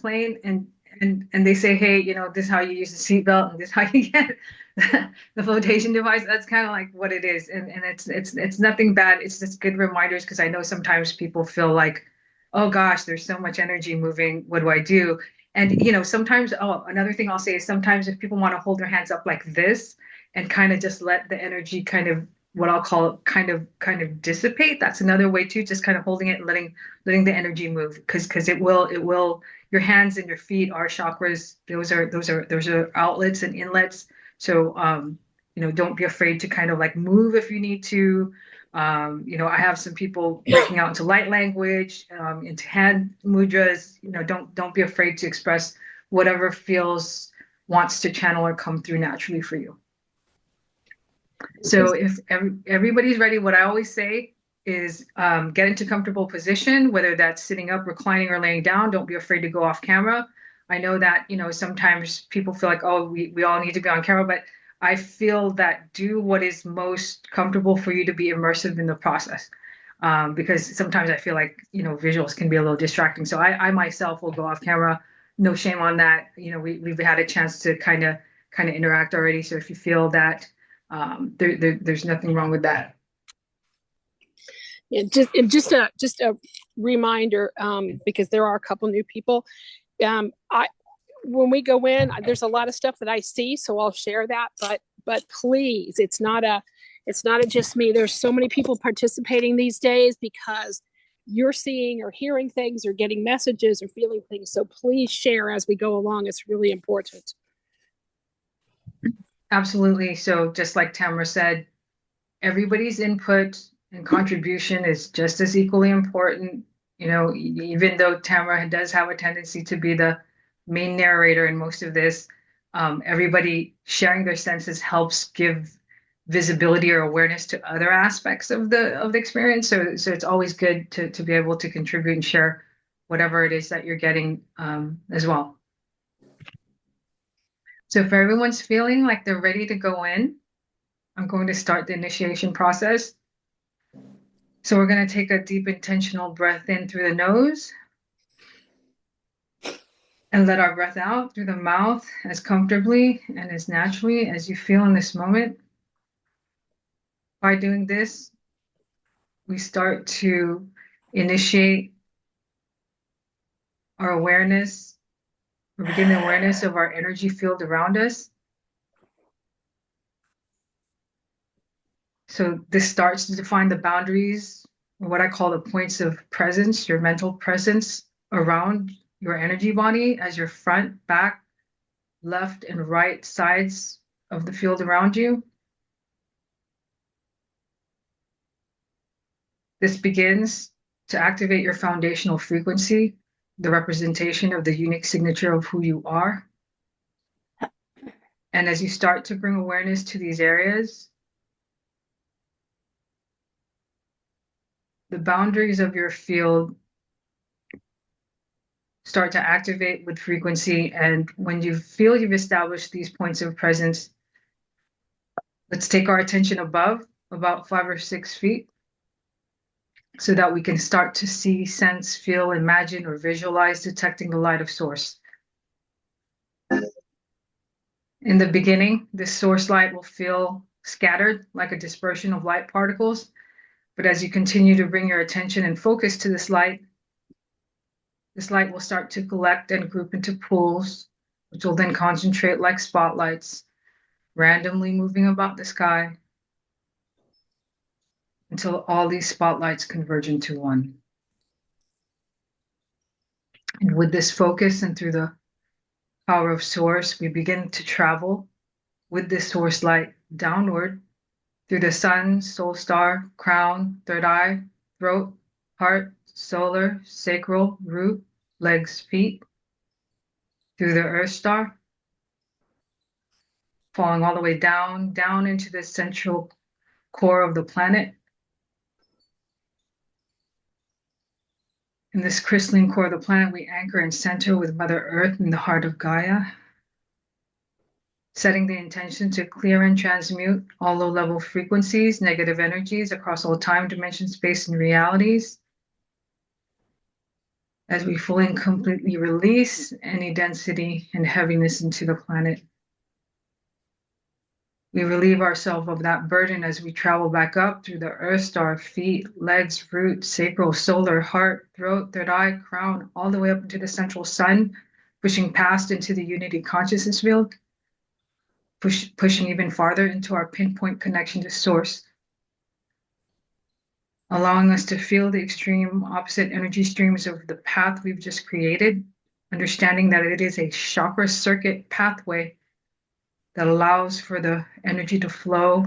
plane and they say, hey, you know, this is how you use the seatbelt and this is how you get the flotation device. That's kind of like what it is. And it's nothing bad. It's just good reminders because I know sometimes people feel like, oh gosh, there's so much energy moving. What do I do? And you know, sometimes, oh, another thing I'll say is sometimes if people want to hold their hands up like this and kind of just let the energy kind of what I'll call kind of dissipate. That's another way too, just kind of holding it and letting the energy move because it will your hands and your feet are chakras. Those are outlets and inlets. So you know, don't be afraid to kind of like move if you need to. You know, I have some people breaking out into light language, into hand mudras. You know, don't be afraid to express whatever feels wants to channel or come through naturally for you. So if everybody's ready, what I always say is get into comfortable position, whether that's sitting up, reclining, or laying down. Don't be afraid to go off camera. I know that, you know, sometimes people feel like, oh, we all need to be on camera, but I feel that do what is most comfortable for you to be immersive in the process. Because sometimes I feel like, you know, visuals can be a little distracting. So I myself will go off camera. No shame on that. You know, we've had a chance to kind of interact already. So if you feel that there's nothing wrong with that. Yeah, just a reminder, because there are a couple new people. When we go in, there's a lot of stuff that I see, so I'll share that. But please, it's not a just me. There's so many people participating these days because you're seeing or hearing things or getting messages or feeling things. So please share as we go along. It's really important. Absolutely. So just like Tamara said, everybody's input and contribution is just as equally important. You know, even though Tamara does have a tendency to be the main narrator in most of this, everybody sharing their senses helps give visibility or awareness to other aspects of the experience. So it's always good to be able to contribute and share whatever it is that you're getting as well. So if everyone's feeling like they're ready to go in, I'm going to start the initiation process. So we're going to take a deep intentional breath in through the nose and let our breath out through the mouth as comfortably and as naturally as you feel in this moment. By doing this, we start to initiate our awareness, or begin the awareness of our energy field around us. So this starts to define the boundaries, or what I call the points of presence, your mental presence around your energy body as your front, back, left, and right sides of the field around you. This begins to activate your foundational frequency, the representation of the unique signature of who you are. And as you start to bring awareness to these areas, the boundaries of your field start to activate with frequency. And when you feel you've established these points of presence, let's take our attention above, about 5 or 6 feet, so that we can start to see, sense, feel, imagine, or visualize detecting the light of source. In the beginning, this source light will feel scattered, like a dispersion of light particles. But as you continue to bring your attention and focus to this light will start to collect and group into pools, which will then concentrate like spotlights, randomly moving about the sky until all these spotlights converge into one. And with this focus and through the power of source, we begin to travel with this source light downward through the sun, soul star, crown, third eye, throat, heart, solar, sacral, root, legs, feet, through the earth star, falling all the way down into the central core of the planet. In this crystalline core of the planet, we anchor and center with Mother Earth in the heart of Gaia, setting the intention to clear and transmute all low-level frequencies, negative energies across all time, dimension, space, and realities. as we fully and completely release any density and heaviness into the planet. We relieve ourselves of that burden as we travel back up through the earth star, feet, legs, root, sacral, solar, heart, throat, third eye, crown, all the way up into the central sun, pushing past into the unity consciousness field, pushing even farther into our pinpoint connection to source, allowing us to feel the extreme opposite energy streams of the path we've just created, understanding that it is a chakra circuit pathway that allows for the energy to flow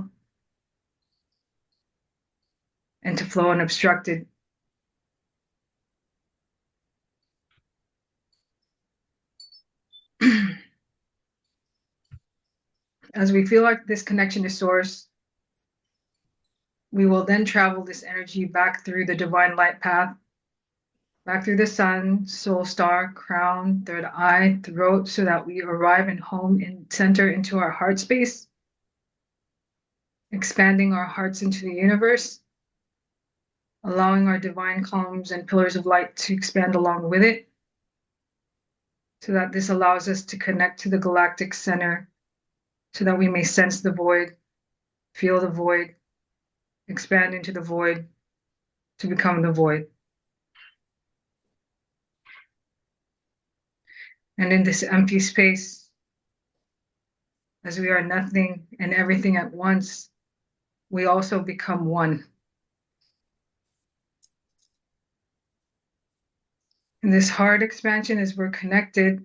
and to flow unobstructed. As we feel like this connection to source, we will then travel this energy back through the divine light path, back through the sun, soul star, crown, third eye, throat, so that we arrive and home in center into our heart space, expanding our hearts into the universe, allowing our divine columns and pillars of light to expand along with it, so that this allows us to connect to the galactic center, so that we may sense the void, feel the void, expand into the void to become the void. And in this empty space, as we are nothing and everything at once, we also become one. In this hard expansion, as we're connected,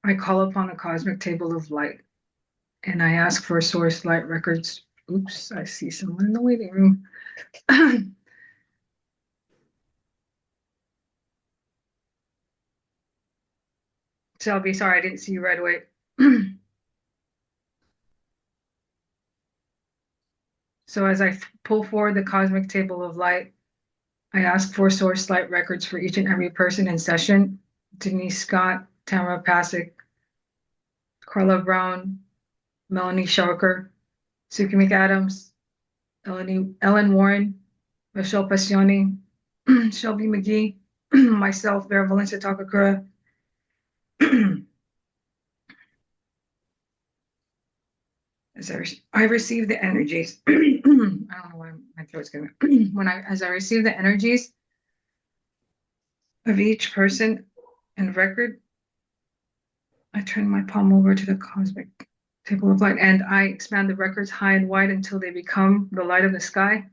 I call upon a cosmic table of light and I ask for source light records. Oops, I see someone in the waiting room. Shelby, sorry, I didn't see you right away. So as I pull forward the cosmic table of light, I ask for source light records for each and every person in session. Denise Scott, Tamara Pasick, Carla Brown, Melanie Sharker, Suki McAdams, Ellen Warren, Michelle Passioni, Shelby McGee, myself, Vera Valencia Takakura. As I receive the energies, I don't know why my throat's going. As I receive the energies of each person and record, I turn my palm over to the cosmic table of light and I expand the records high and wide until they become the light of the sky.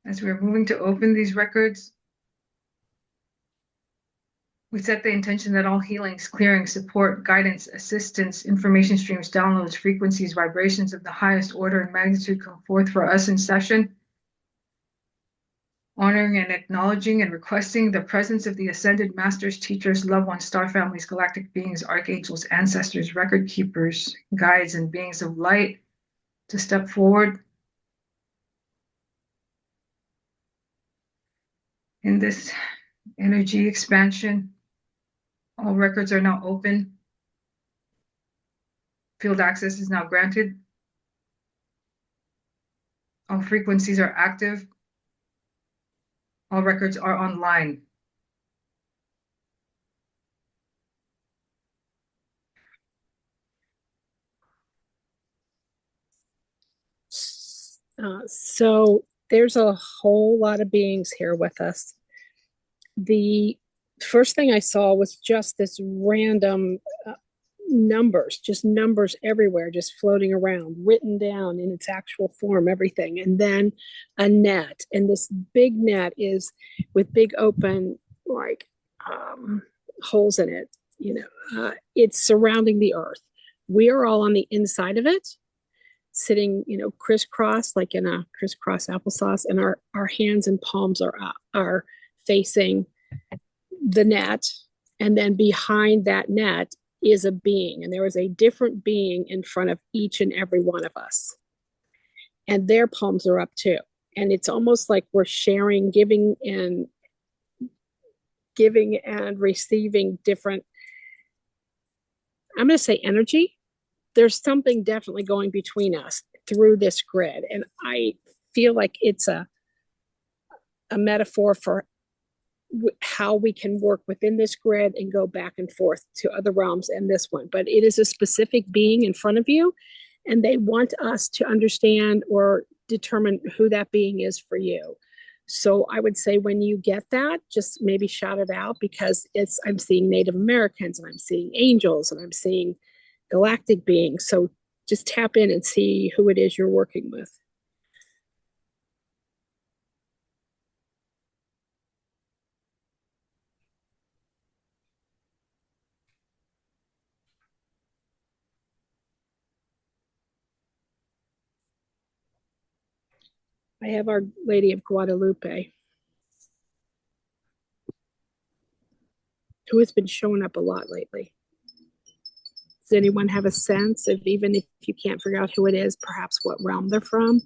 As we're moving to open these records, we set the intention that all healings, clearing, support, guidance, assistance, information streams, downloads, frequencies, vibrations of the highest order and magnitude come forth for us in session, honoring and acknowledging and requesting the presence of the ascended masters, teachers, loved ones, star families, galactic beings, archangels, ancestors, record keepers, guides, and beings of light to step forward in this energy expansion. All records are now open. Field access is now granted. All frequencies are active. All records are online. So there's a whole lot of beings here with us. The first thing I saw was just this random numbers, just numbers everywhere, just floating around, written down in its actual form, everything. And then a net. And this big net is with big open, like holes in it. It's surrounding the earth. We are all on the inside of it, sitting, crisscross, like in a crisscross applesauce, and our hands and palms are facing the net. And then behind that net is a being, and there is a different being in front of each and every one of us. And their palms are up too. And it's almost like we're sharing, giving and receiving different, I'm going to say energy. There's something definitely going between us through this grid. And I feel like it's a metaphor for how we can work within this grid and go back and forth to other realms and this one. But it is a specific being in front of you, and they want us to understand or determine who that being is for you. So I would say when you get that, just maybe shout it out, because I'm seeing Native Americans, and I'm seeing angels, and I'm seeing galactic beings. So just tap in and see who it is you're working with. I have Our Lady of Guadalupe, who has been showing up a lot lately. Does anyone have a sense of, even if you can't figure out who it is, perhaps what realm they're from?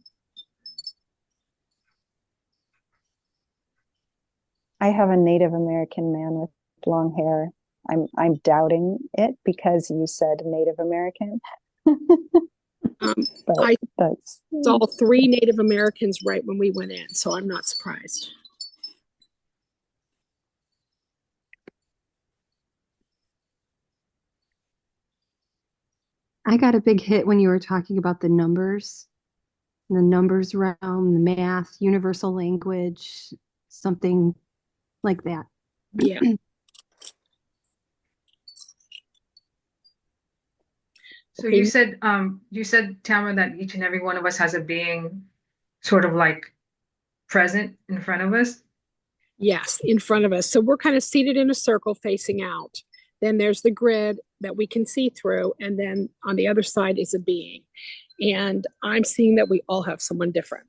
I have a Native American man with long hair. I'm doubting it because you said Native American. I saw 3 Native Americans right when we went in, so I'm not surprised. I got a big hit when you were talking about the numbers realm, the math, universal language, something like that. Yeah. So okay. You said, Tamara, that each and every one of us has a being sort of like present in front of us? Yes, in front of us. So we're kind of seated in a circle facing out. Then there's the grid that we can see through, and then on the other side is a being. And I'm seeing that we all have someone different.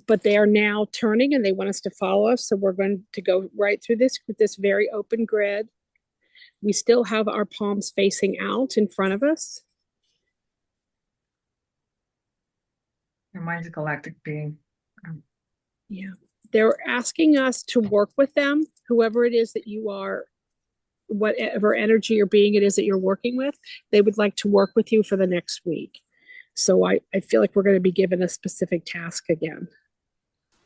But they are now turning, and they want us to follow us. So we're going to go right through this with this very open grid. We still have our palms facing out in front of us. Mine's a galactic being. Yeah. They're asking us to work with them, whoever it is that you are, whatever energy or being it is that you're working with, they would like to work with you for the next week. So I feel like we're going to be given a specific task again.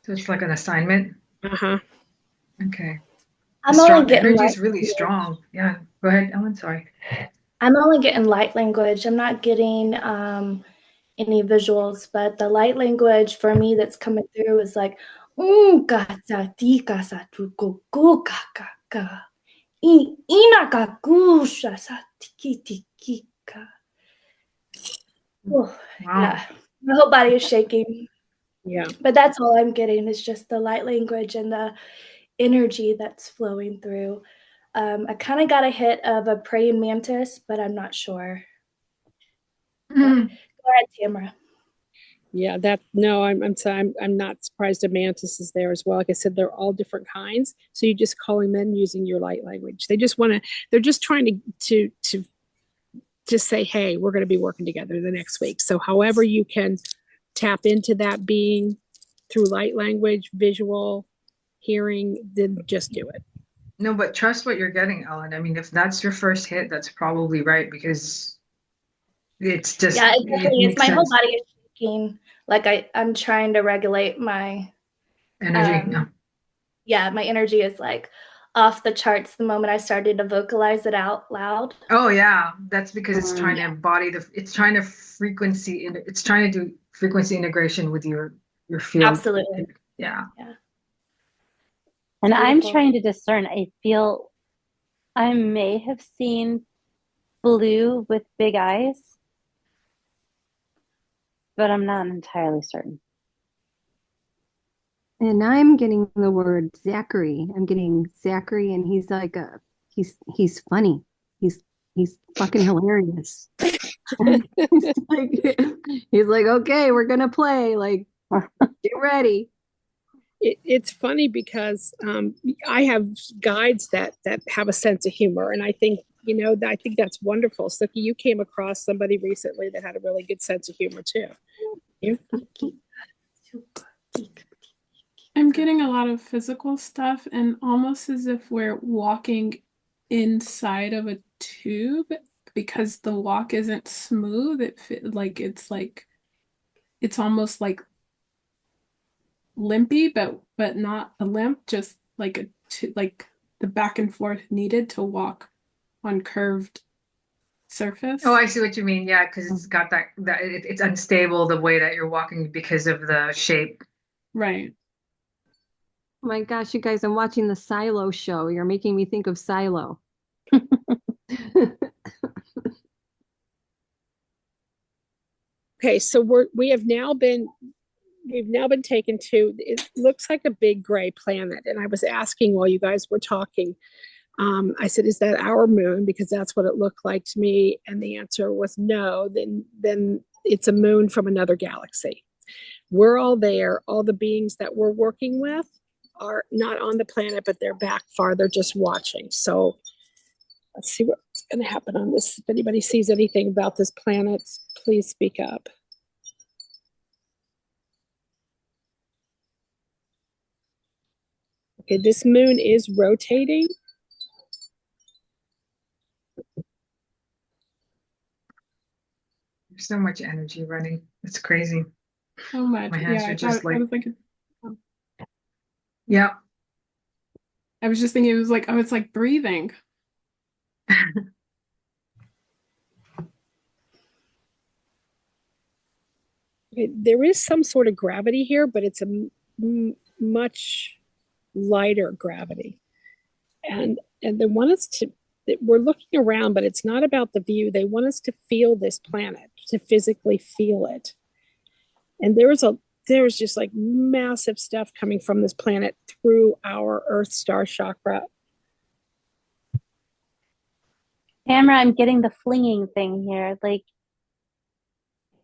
So it's like an assignment? Uh-huh. Okay. I'm only getting energy is really strong. Yeah. Go ahead, Ellen. Sorry. I'm only getting light language. I'm not getting any visuals, but the light language for me that's coming through is like wow. Yeah, my whole body is shaking. Yeah, but that's all I'm getting is just the light language and the energy that's flowing through. I kind of got a hit of a praying mantis, but I'm not sure. Go ahead, Tamara. Yeah, I'm not surprised a mantis is there as well. Like I said, they're all different kinds. So you just call them in using your light language. They're just trying to just say, hey, we're going to be working together the next week. So however you can tap into that being through light language, visual, hearing, then just do it. No, but trust what you're getting, Ellen. I mean, if that's your first hit, that's probably right, because it's just, yeah, it definitely is. My whole body is shaking. Like I'm trying to regulate my energy. Yeah, my energy is like off the charts the moment I started to vocalize it out loud. Oh yeah, that's because it's trying to embody it's trying to do frequency integration with your field. Absolutely. Yeah. And I'm trying to discern. I feel I may have seen blue with big eyes, but I'm not entirely certain. And I'm getting the word Zachary. I'm getting Zachary, and he's like he's funny. He's fucking hilarious. he's like, okay, we're gonna play. Like, get ready. It's funny because I have guides that have a sense of humor, and I think that's wonderful. Suki, you came across somebody recently that had a really good sense of humor too. Yeah. I'm getting a lot of physical stuff, and almost as if we're walking inside of a tube, because the walk isn't smooth. It's almost like limpy, but not a limp, just like like the back and forth needed to walk on curved surface. Oh, I see what you mean. Yeah, because it's got it's unstable the way that you're walking because of the shape. Right. Oh my gosh, you guys, I'm watching the Silo show. You're making me think of Silo. Okay, so we've now been taken to, it looks like a big gray planet. And I was asking while you guys were talking, I said, is that our moon? Because that's what it looked like to me. And the answer was no, then it's a moon from another galaxy. We're all there. All the beings that we're working with are not on the planet, but they're back farther just watching. So let's see what's going to happen on this. If anybody sees anything about this planet, please speak up. Okay, this moon is rotating. There's so much energy running. It's crazy. So much. My hands Yeah, are just I like, was thinking, yeah. I was just thinking it was like, oh, it's like breathing. Okay, there is some sort of gravity here, but it's a much lighter gravity. And they want us to, we're looking around, but it's not about the view. They want us to feel this planet, to physically feel it. And there's just like massive stuff coming from this planet through our Earth star chakra. Tamara, I'm getting the flinging thing here. Like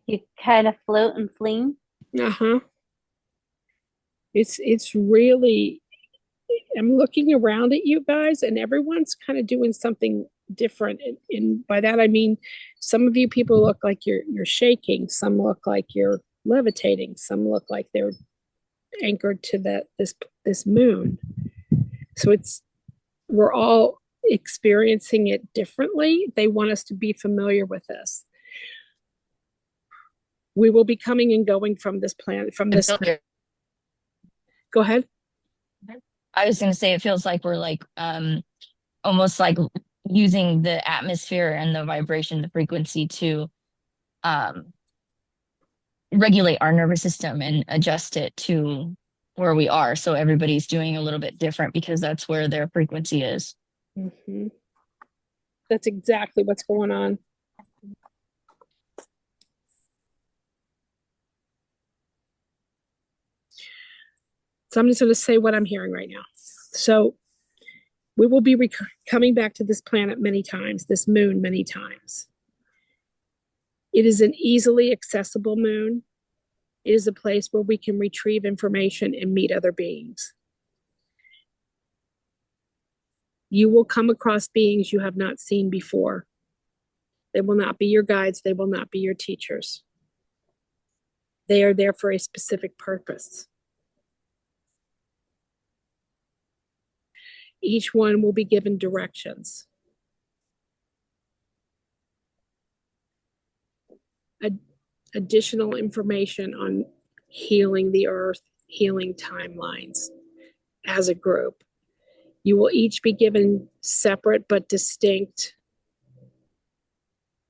you kind of float and fling. Uh-huh. It's really, I'm looking around at you guys and everyone's kind of doing something different. And by that I mean some of you people look like you're shaking, some look like you're levitating, some look like they're anchored to this moon. So we're all experiencing it differently. They want us to be familiar with this. We will be coming and going from this planet, from this. Go ahead. I was going to say it feels like we're like almost like using the atmosphere and the vibration, the frequency to regulate our nervous system and adjust it to where we are. So everybody's doing a little bit different because that's where their frequency is. Mm-hmm. That's exactly what's going on. So I'm just going to say what I'm hearing right now. So we will be coming back to this planet many times, this moon many times. It is an easily accessible moon. It is a place where we can retrieve information and meet other beings. You will come across beings you have not seen before. They will not be your guides. They will not be your teachers. They are there for a specific purpose. Each one will be given directions. Additional information on healing the earth, healing timelines as a group. You will each be given separate but distinct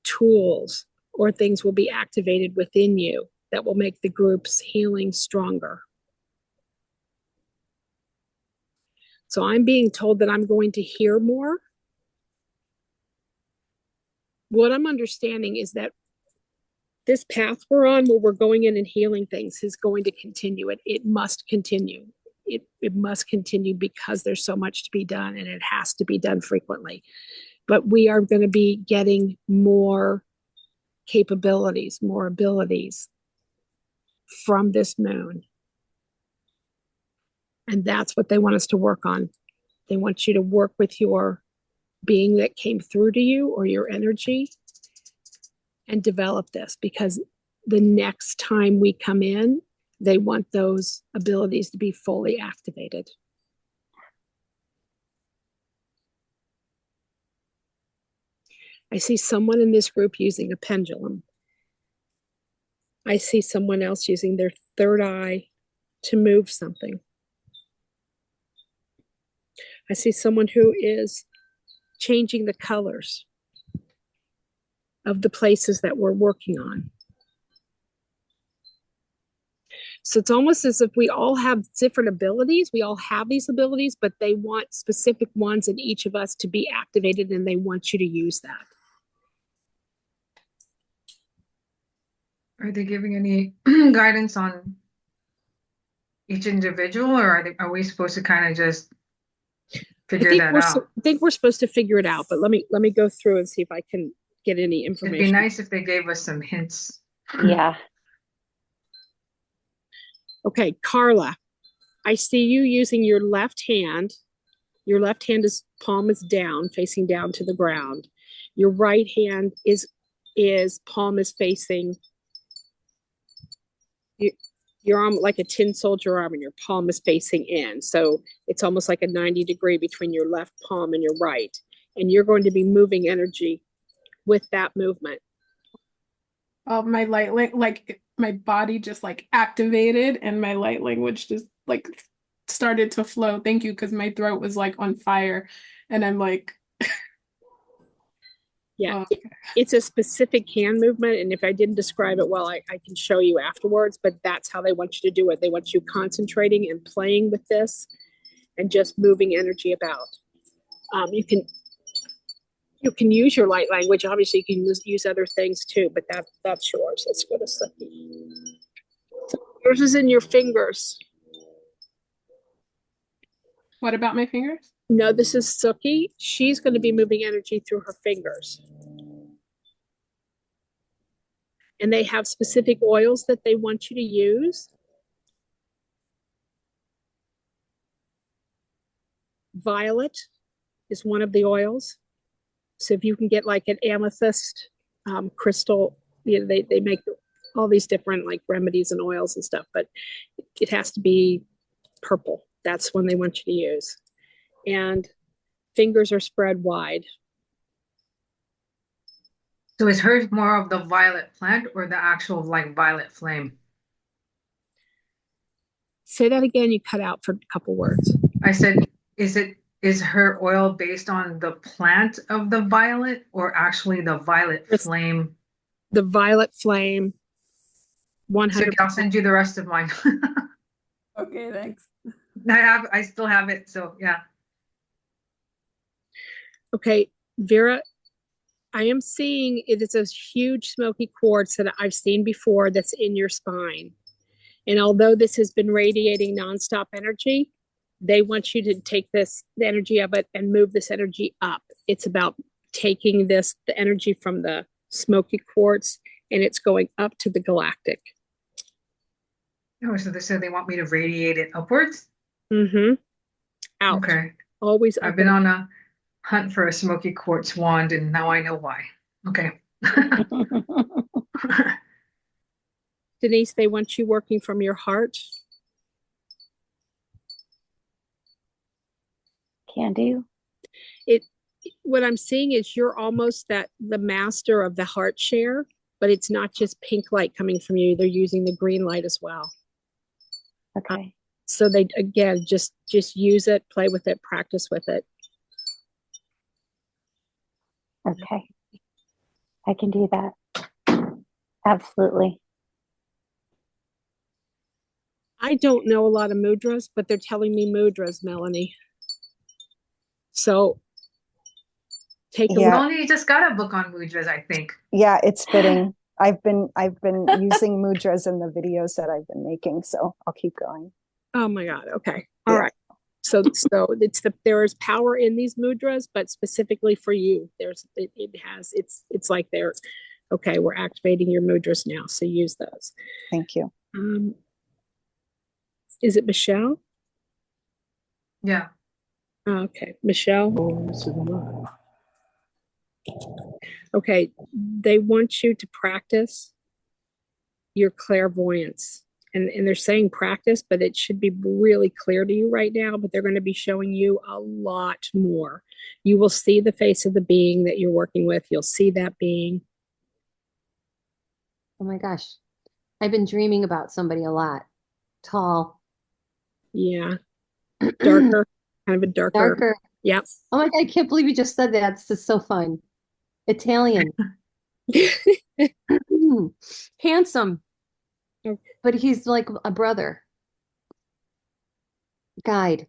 tools, or things will be activated within you that will make the group's healing stronger. So I'm being told that I'm going to hear more. What I'm understanding is that this path we're on, where we're going in and healing things, is going to continue. It must continue. It must continue because there's so much to be done and it has to be done frequently. But we are going to be getting more capabilities, more abilities from this moon. And that's what they want us to work on. They want you to work with your being that came through to you or your energy and develop this, because the next time we come in, they want those abilities to be fully activated. I see someone in this group using a pendulum. I see someone else using their third eye to move something. I see someone who is changing the colors of the places that we're working on. So it's almost as if we all have different abilities. We all have these abilities, but they want specific ones in each of us to be activated, and they want you to use that. Are they giving any guidance on each individual, or are we supposed to kind of just figure that out? I think we're supposed to figure it out, but let me go through and see if I can get any It'd information. be nice if they gave us some hints. Yeah. Okay, Carla, I see you using your left hand. Your left hand palm is down, facing down to the ground. Your right hand palm is facing your arm, like a tin soldier arm, and your palm is facing in. So it's almost like a 90-degree between your left palm and your right. And you're going to be moving energy with that movement. My light, like my body just like activated, and my light language just like started to flow. Thank you, because my throat was like on fire, and I'm like, yeah, oh, okay. It's a specific hand movement, and if I didn't describe it well, I can show you afterwards, but that's how they want you to do it. They want you concentrating and playing with this and just moving energy about. You can use your light language. Obviously, you can use other things too, but that's yours. Let's go to Suki. So yours is in your fingers. What about my fingers? No, this is Suki. She's going to be moving energy through her fingers. And they have specific oils that they want you to use. Violet is one of the oils. So if you can get like an amethyst crystal, you know, they make all these different like remedies and oils and stuff, but it has to be purple. That's one they want you to use. And fingers are spread wide. So is hers more of the violet plant or the actual like violet flame? Say that again, you cut out for a couple words. I said, is her oil based on the plant of the violet or actually the violet flame? The violet flame, 100%. So I'll send you the rest of mine. Okay, thanks. I still have it, so yeah. Okay, Vera, I am seeing it is a huge smoky quartz that I've seen before that's in your spine. And although this has been radiating nonstop energy, they want you to take the energy of it and move this energy up. It's about taking the energy from the smoky quartz, and it's going up to the galactic. Oh, so they said they want me to radiate it upwards? Mm-hmm. Out. Okay. Always up. I've been on a hunt for a smoky quartz wand, and now I know why. Okay. Denise, they want you working from your heart. Can do. What I'm seeing is you're almost the master of the heart share, but it's not just pink light coming from you. They're using the green light as well. Okay. So they, again, just use it, play with it, practice with it. Okay. I can do that. Absolutely. I don't know a lot of mudras, but they're telling me mudras, Melanie. So take a look. Melanie just got a book on mudras, I think. Yeah, it's fitting. I've been using mudras in the videos that I've been making, so I'll keep going. Oh my God. Okay. All right. So there is power in these mudras, but specifically for you, it's like okay, we're activating your mudras now. So use those. Thank you. Is it Michelle? Yeah. Okay, Michelle. Okay, they want you to practice your clairvoyance. And they're saying practice, but it should be really clear to you right now, but they're going to be showing you a lot more. You will see the face of the being that you're working with. You'll see that being. Oh my gosh. I've been dreaming about somebody a lot. Tall, Yeah. Darker, kind of a darker. Darker. Yep. Oh my God, I can't believe you just said that. It's just so fun. Italian. Handsome. But he's like a brother, guide,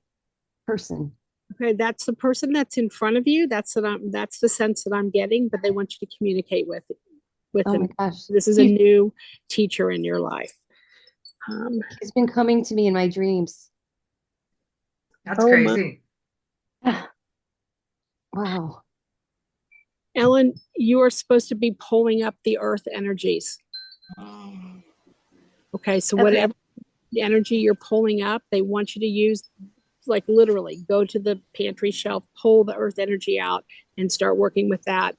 person. Okay, that's the person that's in front of you. That's the sense that I'm getting, but they want you to communicate with Oh my him. gosh. This is a new teacher in your life. He's been coming to me in my dreams. That's crazy. Wow. Ellen, you are supposed to be pulling up the earth energies. Okay, so whatever the energy you're pulling up, they want you to use, like literally go to the pantry shelf, pull the earth energy out and start working with that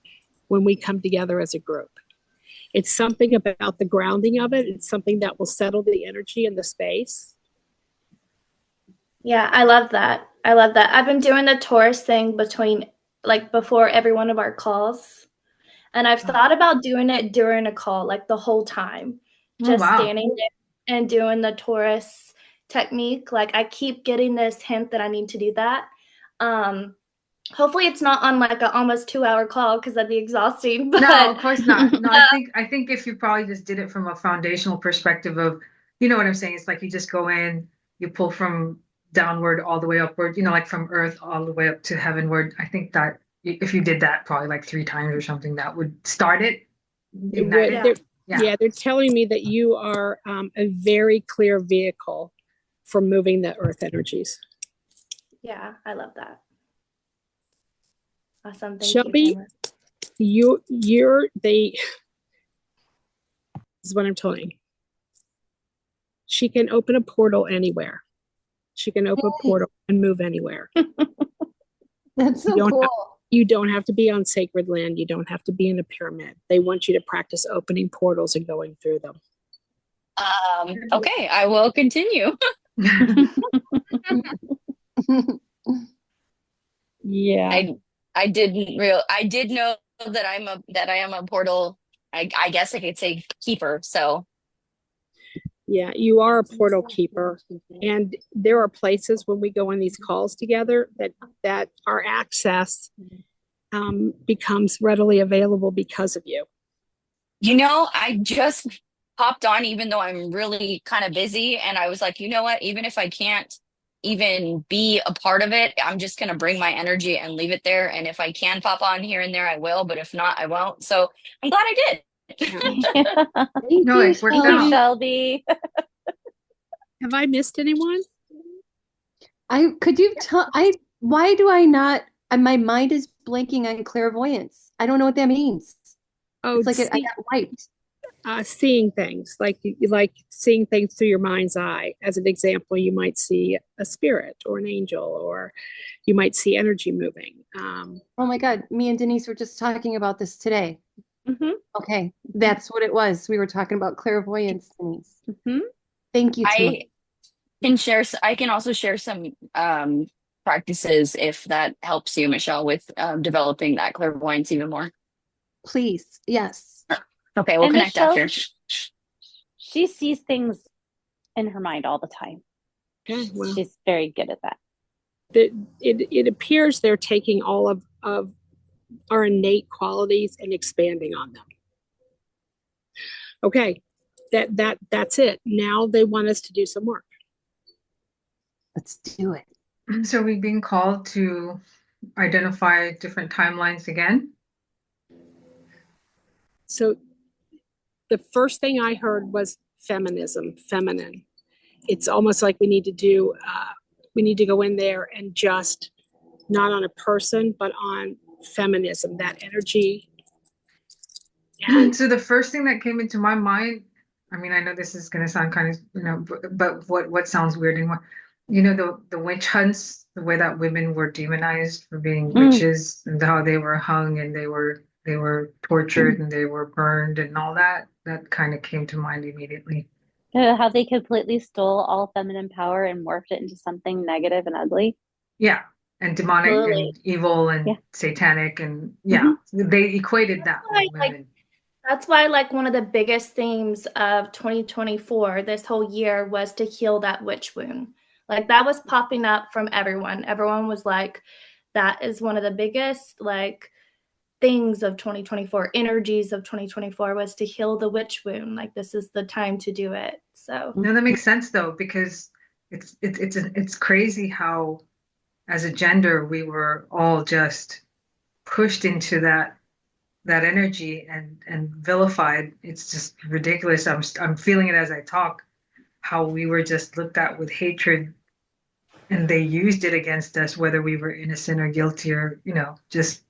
when we come together as a group. It's something about the grounding of it. It's something that will settle the energy in the space. Yeah, I love that. I love that. I've been doing the Taurus thing before every one of our calls. And I've thought about doing it during a call, like the whole time, just standing there and doing the Taurus technique. Like I keep getting this hint that I need to do that. Hopefully it's not on like an almost 2-hour call because that'd be exhausting. But no, of course not. No, I think if you probably just did it from a foundational perspective of, you know what I'm saying? It's like you just go in, you pull from downward all the way upward, you know, like from earth all the way up to heavenward. I think that if you did that probably like 3 times or something, that would start it. Yeah, they're telling me that you are a very clear vehicle for moving the earth energies. Yeah, I love that. Awesome. Thank Shelby, you. this is what I'm telling you. She can open a portal anywhere. She can open a portal and move anywhere. That's so cool. You don't have to be on sacred land. You don't have to be in a pyramid. They want you to practice opening portals and going through them. Okay, I will continue. Yeah. I did know that I am a portal. I guess I could say keeper. So yeah, you are a portal keeper, and there are places when we go on these calls together that our access becomes readily available because of you. You know, I just popped on, even though I'm really kind of busy, and I was like, you know what? Even if I can't even be a part of it, I'm just going to bring my energy and leave it there. And if I can pop on here and there, I will. But if not, I won't. So I'm glad I did. Thank No, you, it worked out. Shelby. Have I missed anyone? Could you tell why do I not my mind is blanking on clairvoyance. I don't know what that means. Oh, it's like I got wiped. Seeing things like seeing things through your mind's eye. As an example, you might see a spirit or an angel, or you might see energy moving. Oh my God, me and Denise were just talking about this today. Mm-hmm. Okay, that's what it was. We were talking about clairvoyance, Denise. Mm-hmm. Thank you. I can also share some practices if that helps you, Michelle, with developing that clairvoyance even more. Please, yes. Okay, we'll connect Michelle, after. She sees things in her mind all the time. Okay, well, she's very good at that. It appears they're taking all of our innate qualities and expanding on them. Okay, that's it. Now they want us to do some work. Let's do it. So we've been called to identify different timelines again. So the first thing I heard was feminism, feminine. It's almost like we need to go in there and just not on a person, but on feminism, that energy. And so the first thing that came into my mind, I mean, I know this is going to sound kind of, but what sounds weird and what, the witch hunts, the way that women were demonized for being witches and how they were hung and they were tortured and they were burned and all that kind of came to mind immediately. How they completely stole all feminine power and morphed it into something negative and ugly. Yeah. And demonic and evil and satanic and they equated that with women. That's why one of the biggest themes of 2024, this whole year, was to heal that witch wound. Like that was popping up from everyone. Everyone was like, that is one of the biggest like things of 2024, energies of 2024 was to heal the witch wound. Like this is the time to do it. So No, that makes sense though, because it's crazy how as a gender we were all just pushed into that energy and vilified. It's just ridiculous. I'm feeling it as I talk, how we were just looked at with hatred and they used it against us, whether we were innocent or guilty or, just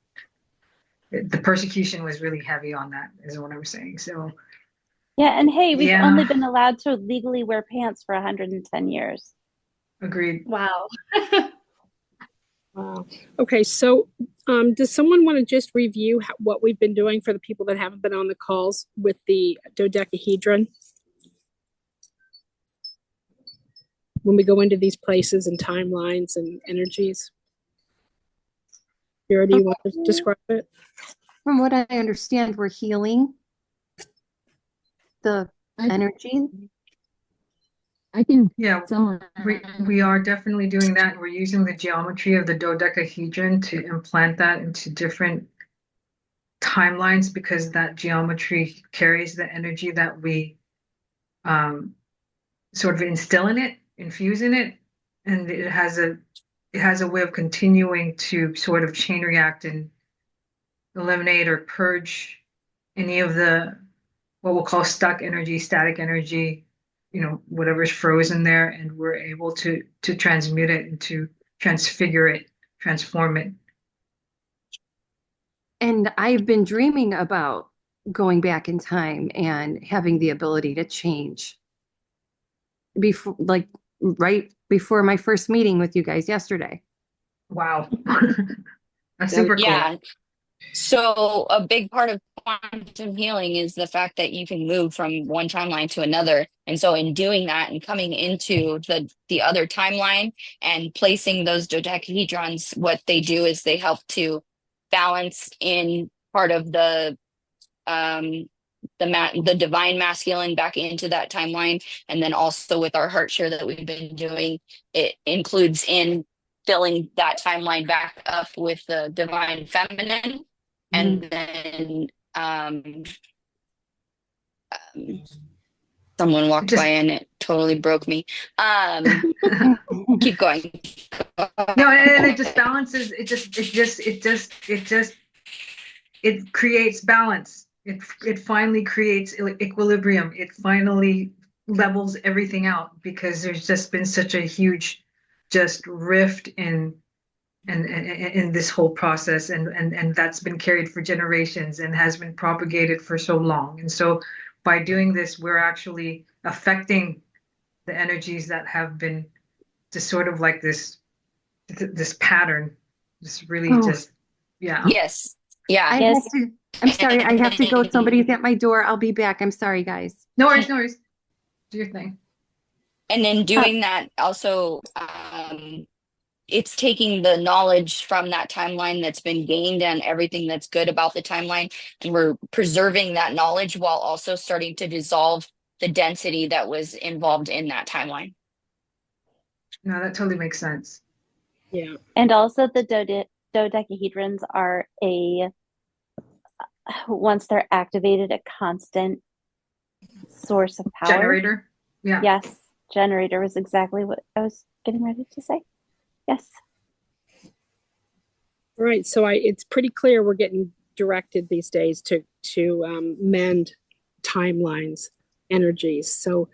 the persecution was really heavy on that, is what I'm saying. So, Yeah, and hey, we've yeah, only been allowed to legally wear pants for 110 years. agreed. wow. Wow. Okay, so does someone want to just review what we've been doing for the people that haven't been on the calls with the dodecahedron? When we go into these places and timelines and energies. Vera, do you want to describe it? From what I understand, we're healing the energy. I can. Yeah, we are definitely doing that. We're using the geometry of the dodecahedron to implant that into different timelines because that geometry carries the energy that we sort of instill in it, infuse in it, and it has a way of continuing to sort of chain react and eliminate or purge any of the what we'll call stuck energy, static energy, whatever's frozen there, and we're able to transmute it and to transfigure it, transform it. And I've been dreaming about going back in time and having the ability to change. Before, like right before my first meeting with you guys yesterday. Wow. That's super cool. Yeah. So a big part of quantum healing is the fact that you can move from one timeline to another. And so in doing that and coming into the other timeline and placing those dodecahedrons, what they do is they help to balance in part of the divine masculine back into that timeline. And then also with our heart share that we've been doing, it includes in filling that timeline back up with the divine feminine. And then someone walked by and it totally broke me. Keep going. No, and it just balances. It creates balance. It finally creates equilibrium. It finally levels everything out because there's just been such a huge just rift in this whole process and that's been carried for generations and has been propagated for so long. And so by doing this, we're actually affecting the energies that have been just sort of like this pattern, just really just, yeah. Yes. Yeah. I'm sorry, I have to go. Somebody's at my door. I'll be back. I'm sorry, guys. No worries. Do your thing. And then doing that also, it's taking the knowledge from that timeline that's been gained and everything that's good about the timeline, and we're preserving that knowledge while also starting to dissolve the density that was involved in that timeline. No, that totally makes sense. Yeah. And also the dodecahedrons are once they're activated, a constant source of power. Generator. Yeah. Yes. Generator was exactly what I was getting ready to say. Yes. All right. So it's pretty clear we're getting directed these days to mend timelines, energies. So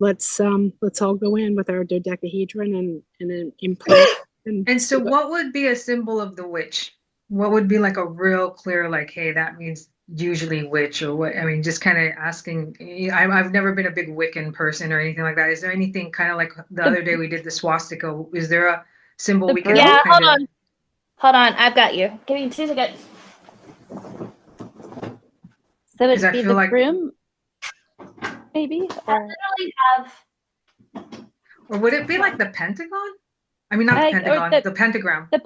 let's all go in with our dodecahedron and then implant. And so what would be a symbol of the witch? What would be like a real clear, like, hey, that means usually witch or what? I mean, just kind of asking. I've never been a big Wiccan person or anything like that. Is there anything kind of like the other day we did the swastika? Is there a symbol we can? Yeah, hold on. I've got you. Give me 2 seconds. So it'd be the broom, maybe? Or or would it be like the pentagon? I mean, not the pentagon, the pentagram. The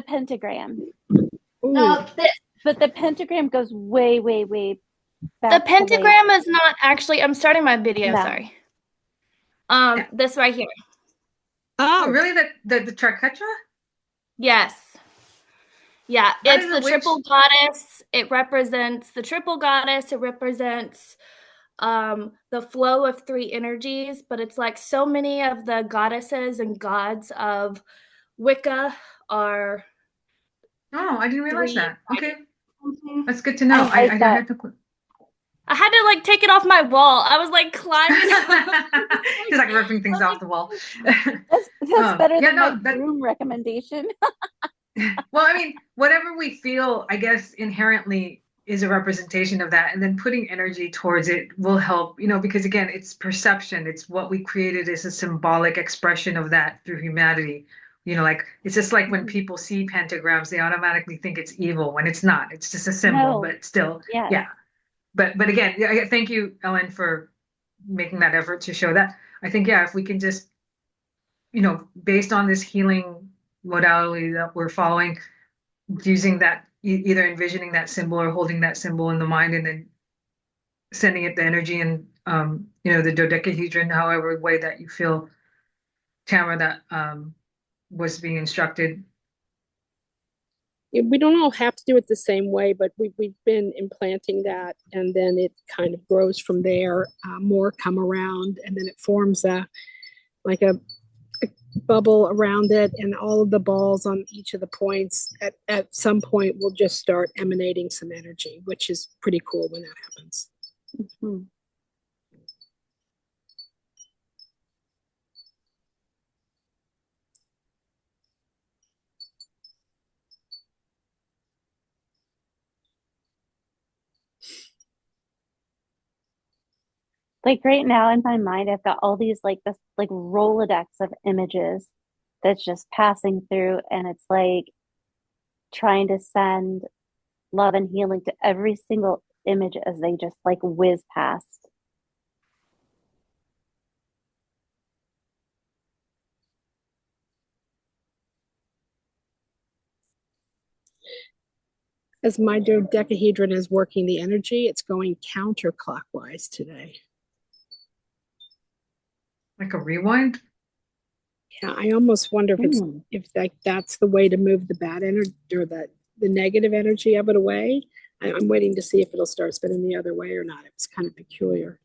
pentagram. No, but the pentagram goes way, way, way back. The pentagram is not actually. I'm starting my video. No. Sorry. This right here. Oh, Oh, really? The Triquetra? Yes. Yeah, That it's is the a witch. triple goddess. It represents the triple goddess. It represents the flow of three energies, but it's like so many of the goddesses and gods of Wicca are Oh, I didn't realize three. that. Okay, Mhm. that's good to I know. I like I, I that. had to. I had to like take it off my wall. I was like climbing up. He's like ripping things off the wall. That's better Yeah, than my no, that broom recommendation. well, I mean, whatever we feel, I guess, inherently is a representation of that. And then putting energy towards it will help, because again, it's perception. It's what we created as a symbolic expression of that through humanity. Like it's just like when people see pentagrams, they automatically think it's evil when it's not. It's just a symbol, No, but still, yes. yeah. But again, thank you, Ellen, for making that effort to show that. I think, yeah, if we can just, based on this healing modality that we're following, using that, either envisioning that symbol or holding that symbol in the mind and then sending it the energy and the dodecahedron, however way that you feel, Tamara, that was being instructed. we don't all have to do it the same way, but we've been implanting that, and then it kind of grows from there. More come around, and then it forms like a bubble around it, and all of the balls on each of the points at some point will just start emanating some energy, which is pretty cool when that happens. Hmm. Like right now in my mind, I've got all these like this like Rolodex of images that's just passing through, and it's like trying to send love and healing to every single image as they just like whiz past. As my dodecahedron is working the energy, it's going counterclockwise today. Like a rewind? Yeah, I almost wonder Hmm. if that's the way to move the bad energy or the negative energy of it away. I'm waiting to see if it'll start spinning the other way or not. It was kind of peculiar.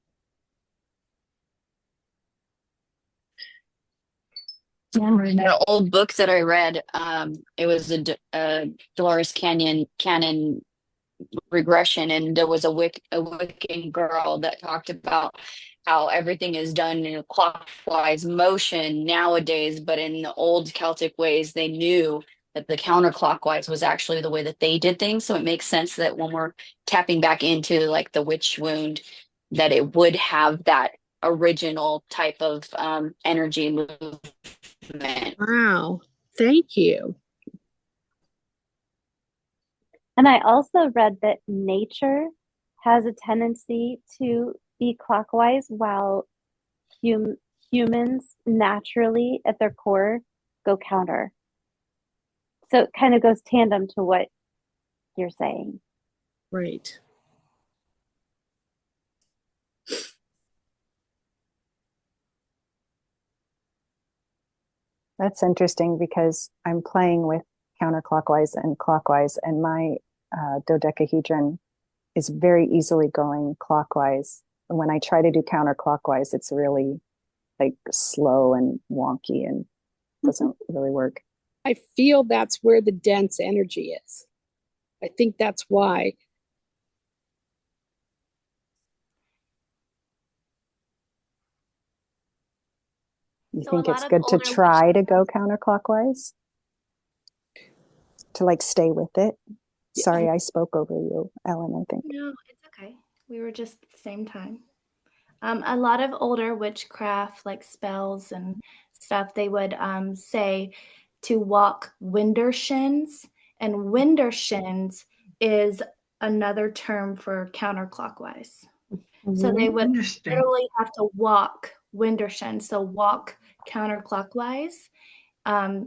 In an old book that I read, it was a Dolores Cannon regression, and there was a Wiccan girl that talked about how everything is done in a clockwise motion nowadays, but in the old Celtic ways, they knew that the counterclockwise was actually the way that they did things. So it makes sense that when we're tapping back into like the witch wound, that it would have that original type of energy movement. Wow, thank you. And I also read that nature has a tendency to be clockwise while humans naturally at their core go counter. So it kind of goes tandem to what you're saying. Right. That's interesting because I'm playing with counterclockwise and clockwise, and my dodecahedron is very easily going clockwise. And when I try to do counterclockwise, it's really like slow and wonky and doesn't really work. I feel that's where the dense energy is. I think that's why. You So a think lot it's of good to older try to go counterclockwise? To like stay with it? Sorry, I spoke over you, Ellen, I think. No, it's okay. We were just at the same time. A lot of older witchcraft, like spells and stuff, they would say to walk winder shins, and winder shins is another term for counterclockwise. So they would Interesting. literally have to walk winder shins, so walk counterclockwise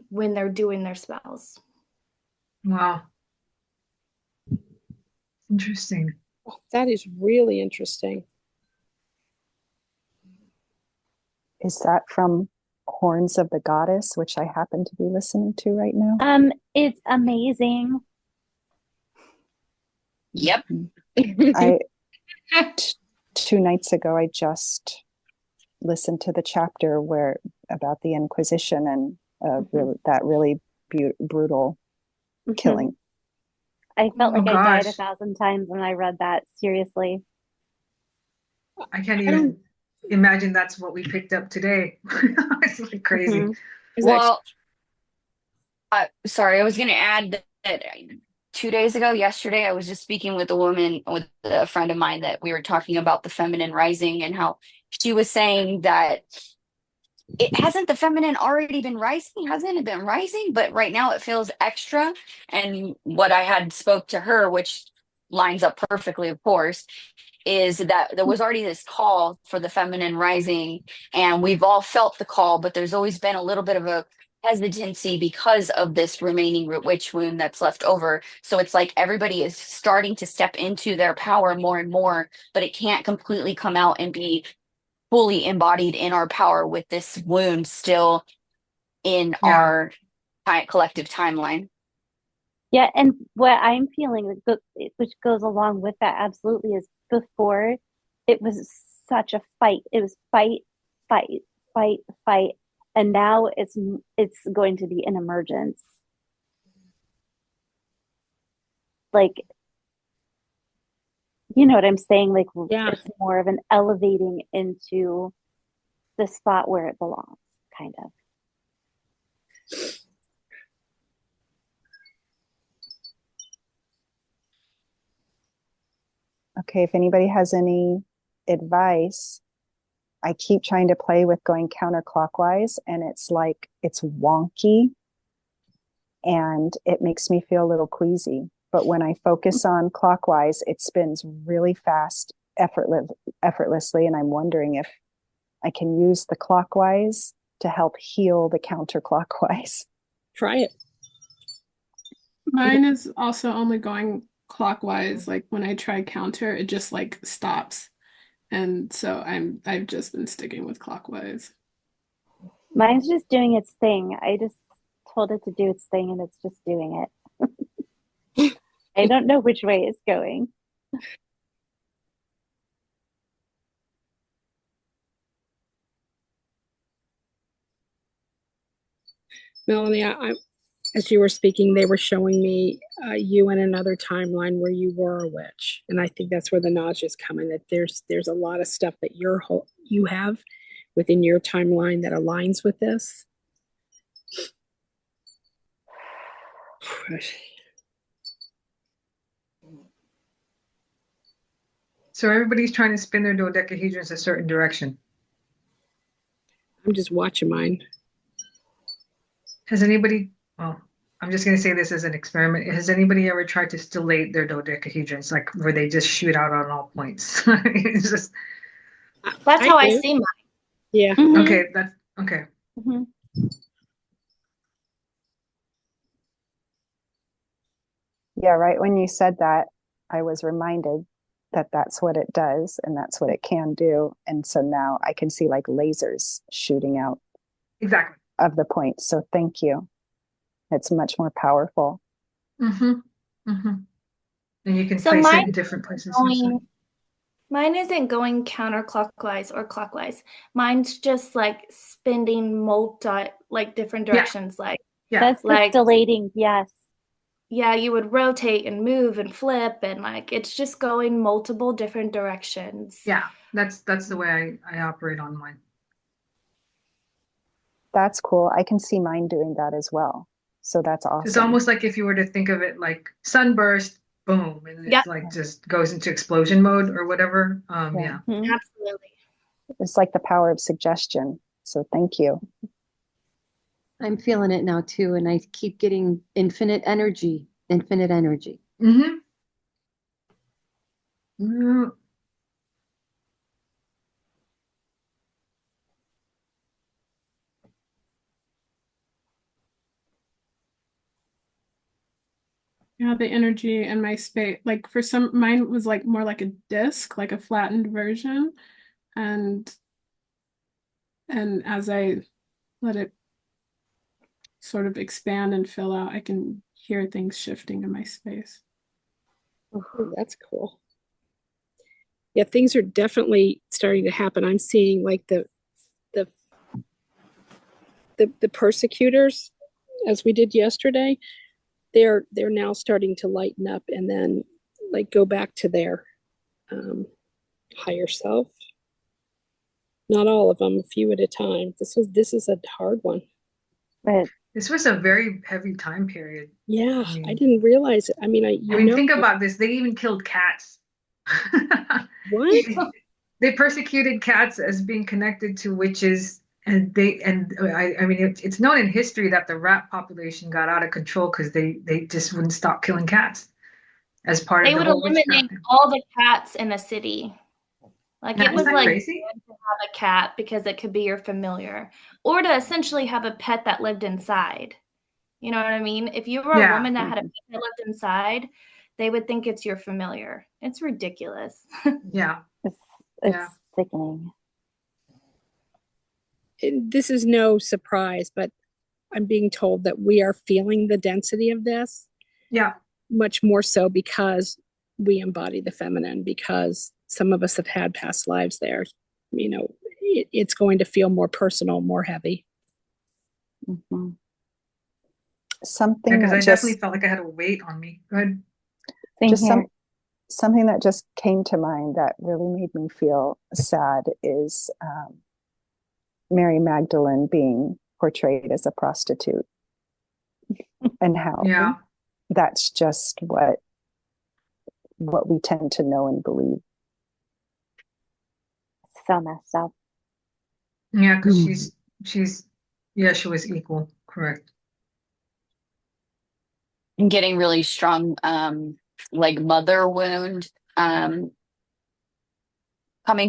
when they're doing their spells. Wow. Interesting. That is really interesting. Is that from Horns of the Goddess, which I happen to be listening to right now. It's amazing. Yep. I 2 nights ago, I just listened to the chapter where about the Inquisition and that really brutal killing. I felt Oh, like I died gosh. 1,000 times when I read that. Seriously. I can't even imagine that's what we picked up today. It's like crazy. Mhm. Well, sorry, I was going to add that 2 days ago, yesterday, I was just speaking with a friend of mine that we were talking about the feminine rising and how she was saying that the feminine already been rising? Hasn't it been rising? But right now it feels extra. And what I had spoke to her, which lines up perfectly, of course, is that there was already this call for the feminine rising, and we've all felt the call, but there's always been a little bit of a hesitancy because of this remaining witch wound that's left over. So it's like everybody is starting to step into their power more and more, but it can't completely come out and be fully embodied in our power with this wound still in Yeah. our collective timeline. Yeah, and what I'm feeling, which goes along with that absolutely, is before it was such a fight. It was fight, fight, fight, fight, and now it's going to be an emergence. Like, you know what I'm saying? Like, Yeah. it's more of an elevating into the spot where it belongs, kind of. Okay, if anybody has any advice, I keep trying to play with going counterclockwise, and it's like it's wonky and it makes me feel a little queasy. But when I focus on clockwise, it spins really fast, effortlessly. And I'm wondering if I can use the clockwise to help heal the counterclockwise. Try it. Mine is also only going clockwise. Like when I try counter, it just like stops. And so I've just been sticking with clockwise. Mine's just doing its thing. I just told it to do its thing and it's just doing it. I don't know which way it's going. Melanie, as you were speaking, they were showing me you in another timeline where you were a witch, and I think that's where the nausea is coming. That there's a lot of stuff that you have within your timeline that aligns with this. So everybody's trying to spin their dodecahedrons a certain direction. I'm just watching mine. Has anybody, well, I'm just going to say this as an experiment. Has anybody ever tried to stellate their dodecahedrons, like where they just shoot out on all points? It's just, That's how I see mine. Yeah. okay, that's okay. Mhm. Yeah, right when you said that, I was reminded that that's what it does and that's what it can do. And so now I can see like lasers shooting out Exactly. of the points. So thank you. It's much more powerful. Mm-hmm. Mm-hmm. And you can So place it mine in different places. Mine isn't going counterclockwise or clockwise. Mine's just like spinning like different directions. Like, Yeah. That's like, dilating, yes. yeah, you would rotate and move and flip, and like it's just going multiple different directions. Yeah. That's the way I operate on mine. That's cool. I can see mine doing that as well. So that's awesome. It's almost like if you were to think of it like sunburst, boom, and it's Yep. like just goes into explosion mode or whatever. Yeah. Mhm. Absolutely. It's like the power of suggestion. So thank you. I'm feeling it now too, and I keep getting infinite energy, infinite energy. Mm-hmm. Yeah. Yeah, the energy in my space, like for some, mine was like more like a disc, like a flattened version. And as I let it sort of expand and fill out. I can hear things shifting in my space. Oh, that's cool. Yeah, things are definitely starting to happen. I'm seeing like the persecutors, as we did yesterday, they're now starting to lighten up and then like go back to their higher self. Not all of them, a few at a time. This is a hard one. But This was a very heavy time period. Yeah, I mean- I didn't realize it. I mean, think about this. They even killed cats. What? They persecuted cats as being connected to witches, and I mean it's known in history that the rat population got out of control because they just wouldn't stop killing cats as part They of the would whole eliminate witchcraft thing. all the cats in a city. Like it Isn't was that like crazy? to have a cat because it could be your familiar, or to essentially have a pet that lived inside. You know what I mean? If you were a Yeah. woman that had a pet that lived inside, they would think it's your familiar. It's ridiculous. Yeah. it's Yeah. sickening. This is no surprise, but I'm being told that we are feeling the density of this Yeah. much more so because we embody the feminine, because some of us have had past lives there. You know, it's going to feel more personal, more heavy. Mm-hmm. Something Because that I just definitely felt like I had a weight on me. Go ahead. Same just here. something that just came to mind that really made me feel sad is Mary Magdalene being portrayed as a prostitute, and how Yeah. that's just what we tend to know and believe. So messed up. Yeah, because she's she was equal, correct. And getting really strong like mother wound coming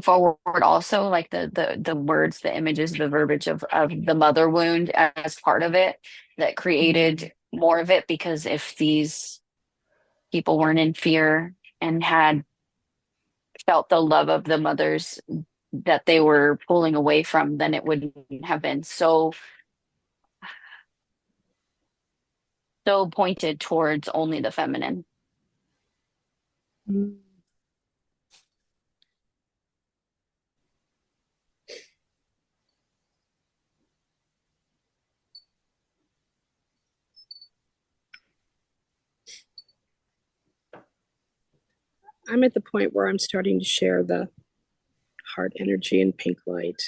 forward also, like the words, the images, the verbiage of the mother wound as part of it that created more of it, because if these people weren't in fear and had felt the love of the mothers that they were pulling away from, then it wouldn't have been so pointed towards only the feminine. I'm at the point where I'm starting to share the heart energy and pink light.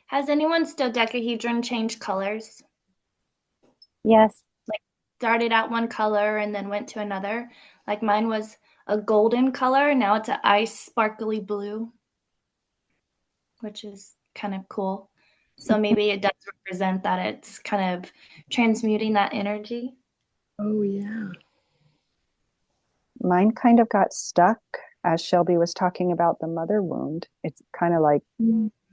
Has anyone's dodecahedron changed colors? Yes. Like started out one color and then went to another? Like mine was a golden color, now it's an ice sparkly blue, which is kind of cool. So maybe it does represent that it's kind of transmuting that energy. Oh, yeah. Mine kind of got stuck as Shelby was talking about the mother wound. It's kind of like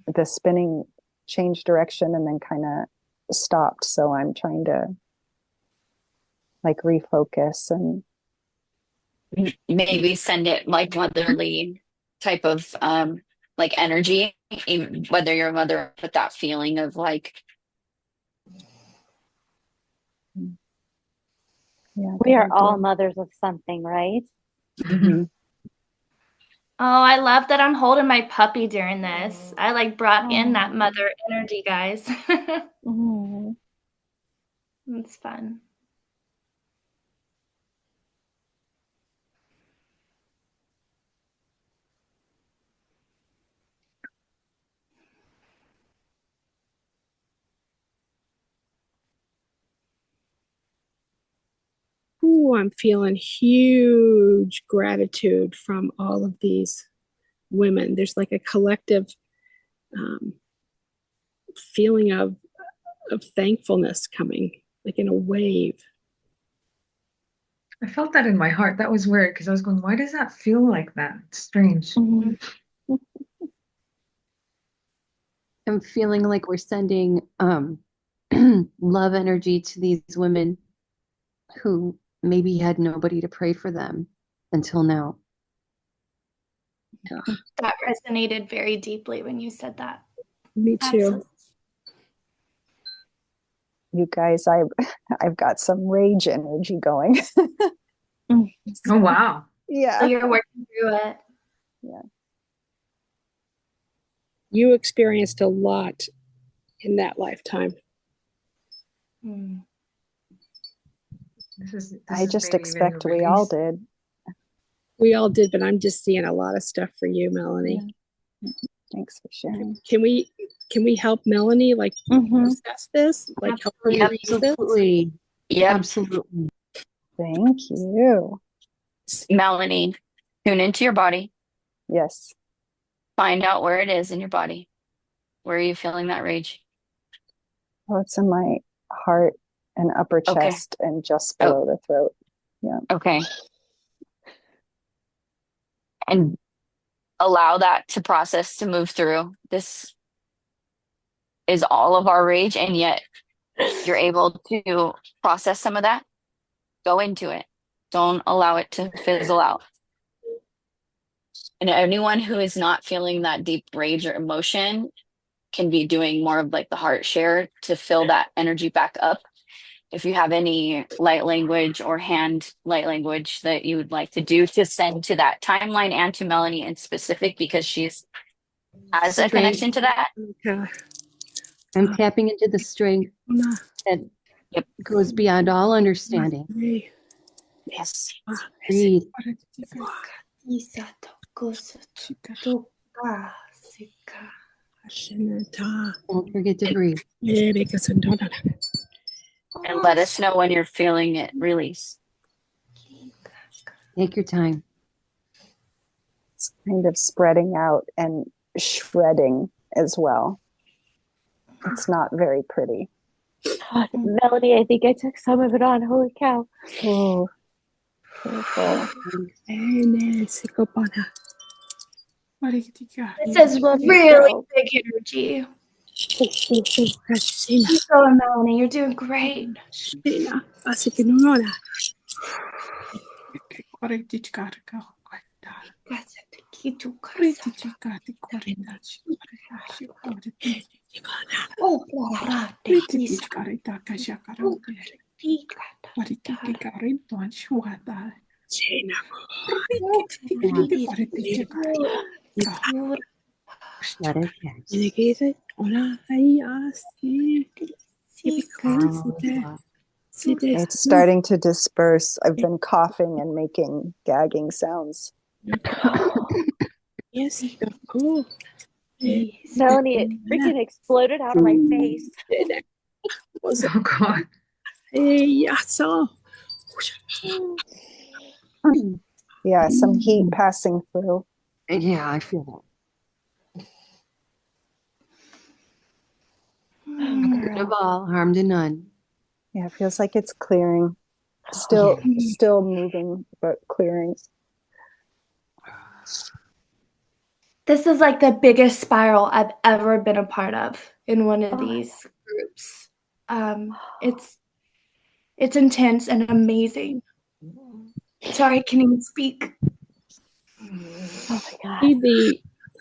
the spinning changed direction and then kind of stopped. So I'm trying to like refocus and Maybe send it like motherly type of like energy, even whether you're a mother, with that feeling of like, yeah, We are all mothers of something, right? Mm-hmm. Oh, I love that I'm holding my puppy during this. I like brought in that mother energy, guys. Mm-hmm. It's fun. Ooh, I'm feeling huge gratitude from all of these women. There's like a collective feeling of thankfulness coming, like in a wave. I felt that in my heart. That was weird because I was going, why does that feel like that? It's strange. Mm-hmm. I'm feeling like we're sending love energy to these women who maybe had nobody to pray for them until now. That resonated very deeply when you said that. Me too. Absolutely. You guys, I've got some rage energy going. Oh, wow. So Yeah. you're working through it. You experienced a lot in that lifetime. Mm. This I is just maybe even a expect we all release. did. We all did, but I'm just seeing a lot of stuff for you, Melanie. Thanks for sharing. Can we help Melanie like Mhm. process this? Like help her Absolutely. release this? Absolutely. Yep. Absolutely. Thank you. Melanie, tune into your body. Yes. Find out where it is in your body. Where are you feeling that rage? Oh, it's in my heart and upper Okay. chest and just Oh. below the throat. Okay. And allow that to process, to move through. This is all of our rage, and yet you're able to process some of that. Go into it. Don't allow it to fizzle out. And anyone who is not feeling that deep rage or emotion can be doing more of like the heart share to fill that energy back up. If you have any light language or hand light language that you would like to do to send to that timeline and to Melanie in specific, because she's has a connection to that. Okay. I'm tapping into the strength that Yep. goes beyond all understanding. Yes. Breathe. Don't forget to breathe. And let us know when you're feeling it release. Take your time. It's kind of spreading out and shredding as well. It's not very pretty. Melanie, I think I took some of it on. Holy cow. Oh, careful. This This is really big energy. Keep going, Melanie. You're doing great. Let it pass. It's starting to disperse. I've been coughing and making gagging sounds. Yes. Cool. Melanie, it freaking exploded out of my face. Oh, God. Yeah, some heat passing through. Yeah, I feel that. Good of all, harm to none. Yeah, it feels like it's clearing. Still moving, but clearing. This is like the biggest spiral I've ever been a part of in one of these groups. It's intense and amazing. Sorry, I can't even speak. Oh my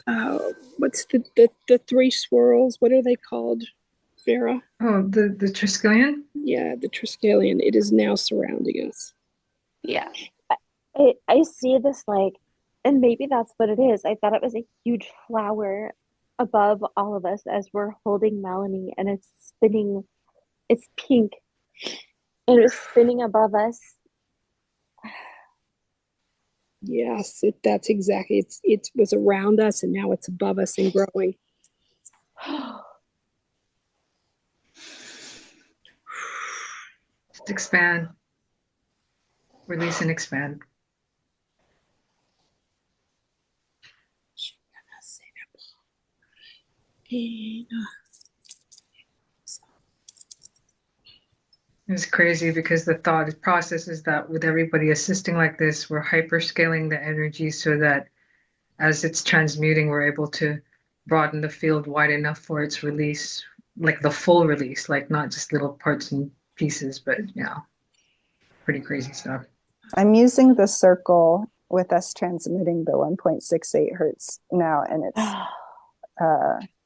God. What's the three swirls? What are they called, Vera? Oh, the Triskelion? Yeah, the Triskelion. It is now surrounding us. Yeah. I see this like, and maybe that's what it is. I thought it was a huge flower above all of us as we're holding Melanie, and it's spinning. It's pink, and it was spinning above us. Yes, that's exactly. It was around us, and now it's above us and growing. Just expand. Release and expand. It's crazy because the thought process is that with everybody assisting like this, we're hyperscaling the energy so that as it's transmuting, we're able to broaden the field wide enough for its release, like the full release, like not just little parts and pieces, but yeah, pretty crazy stuff. I'm using the circle with us transmitting the 1.68 hertz now, and it's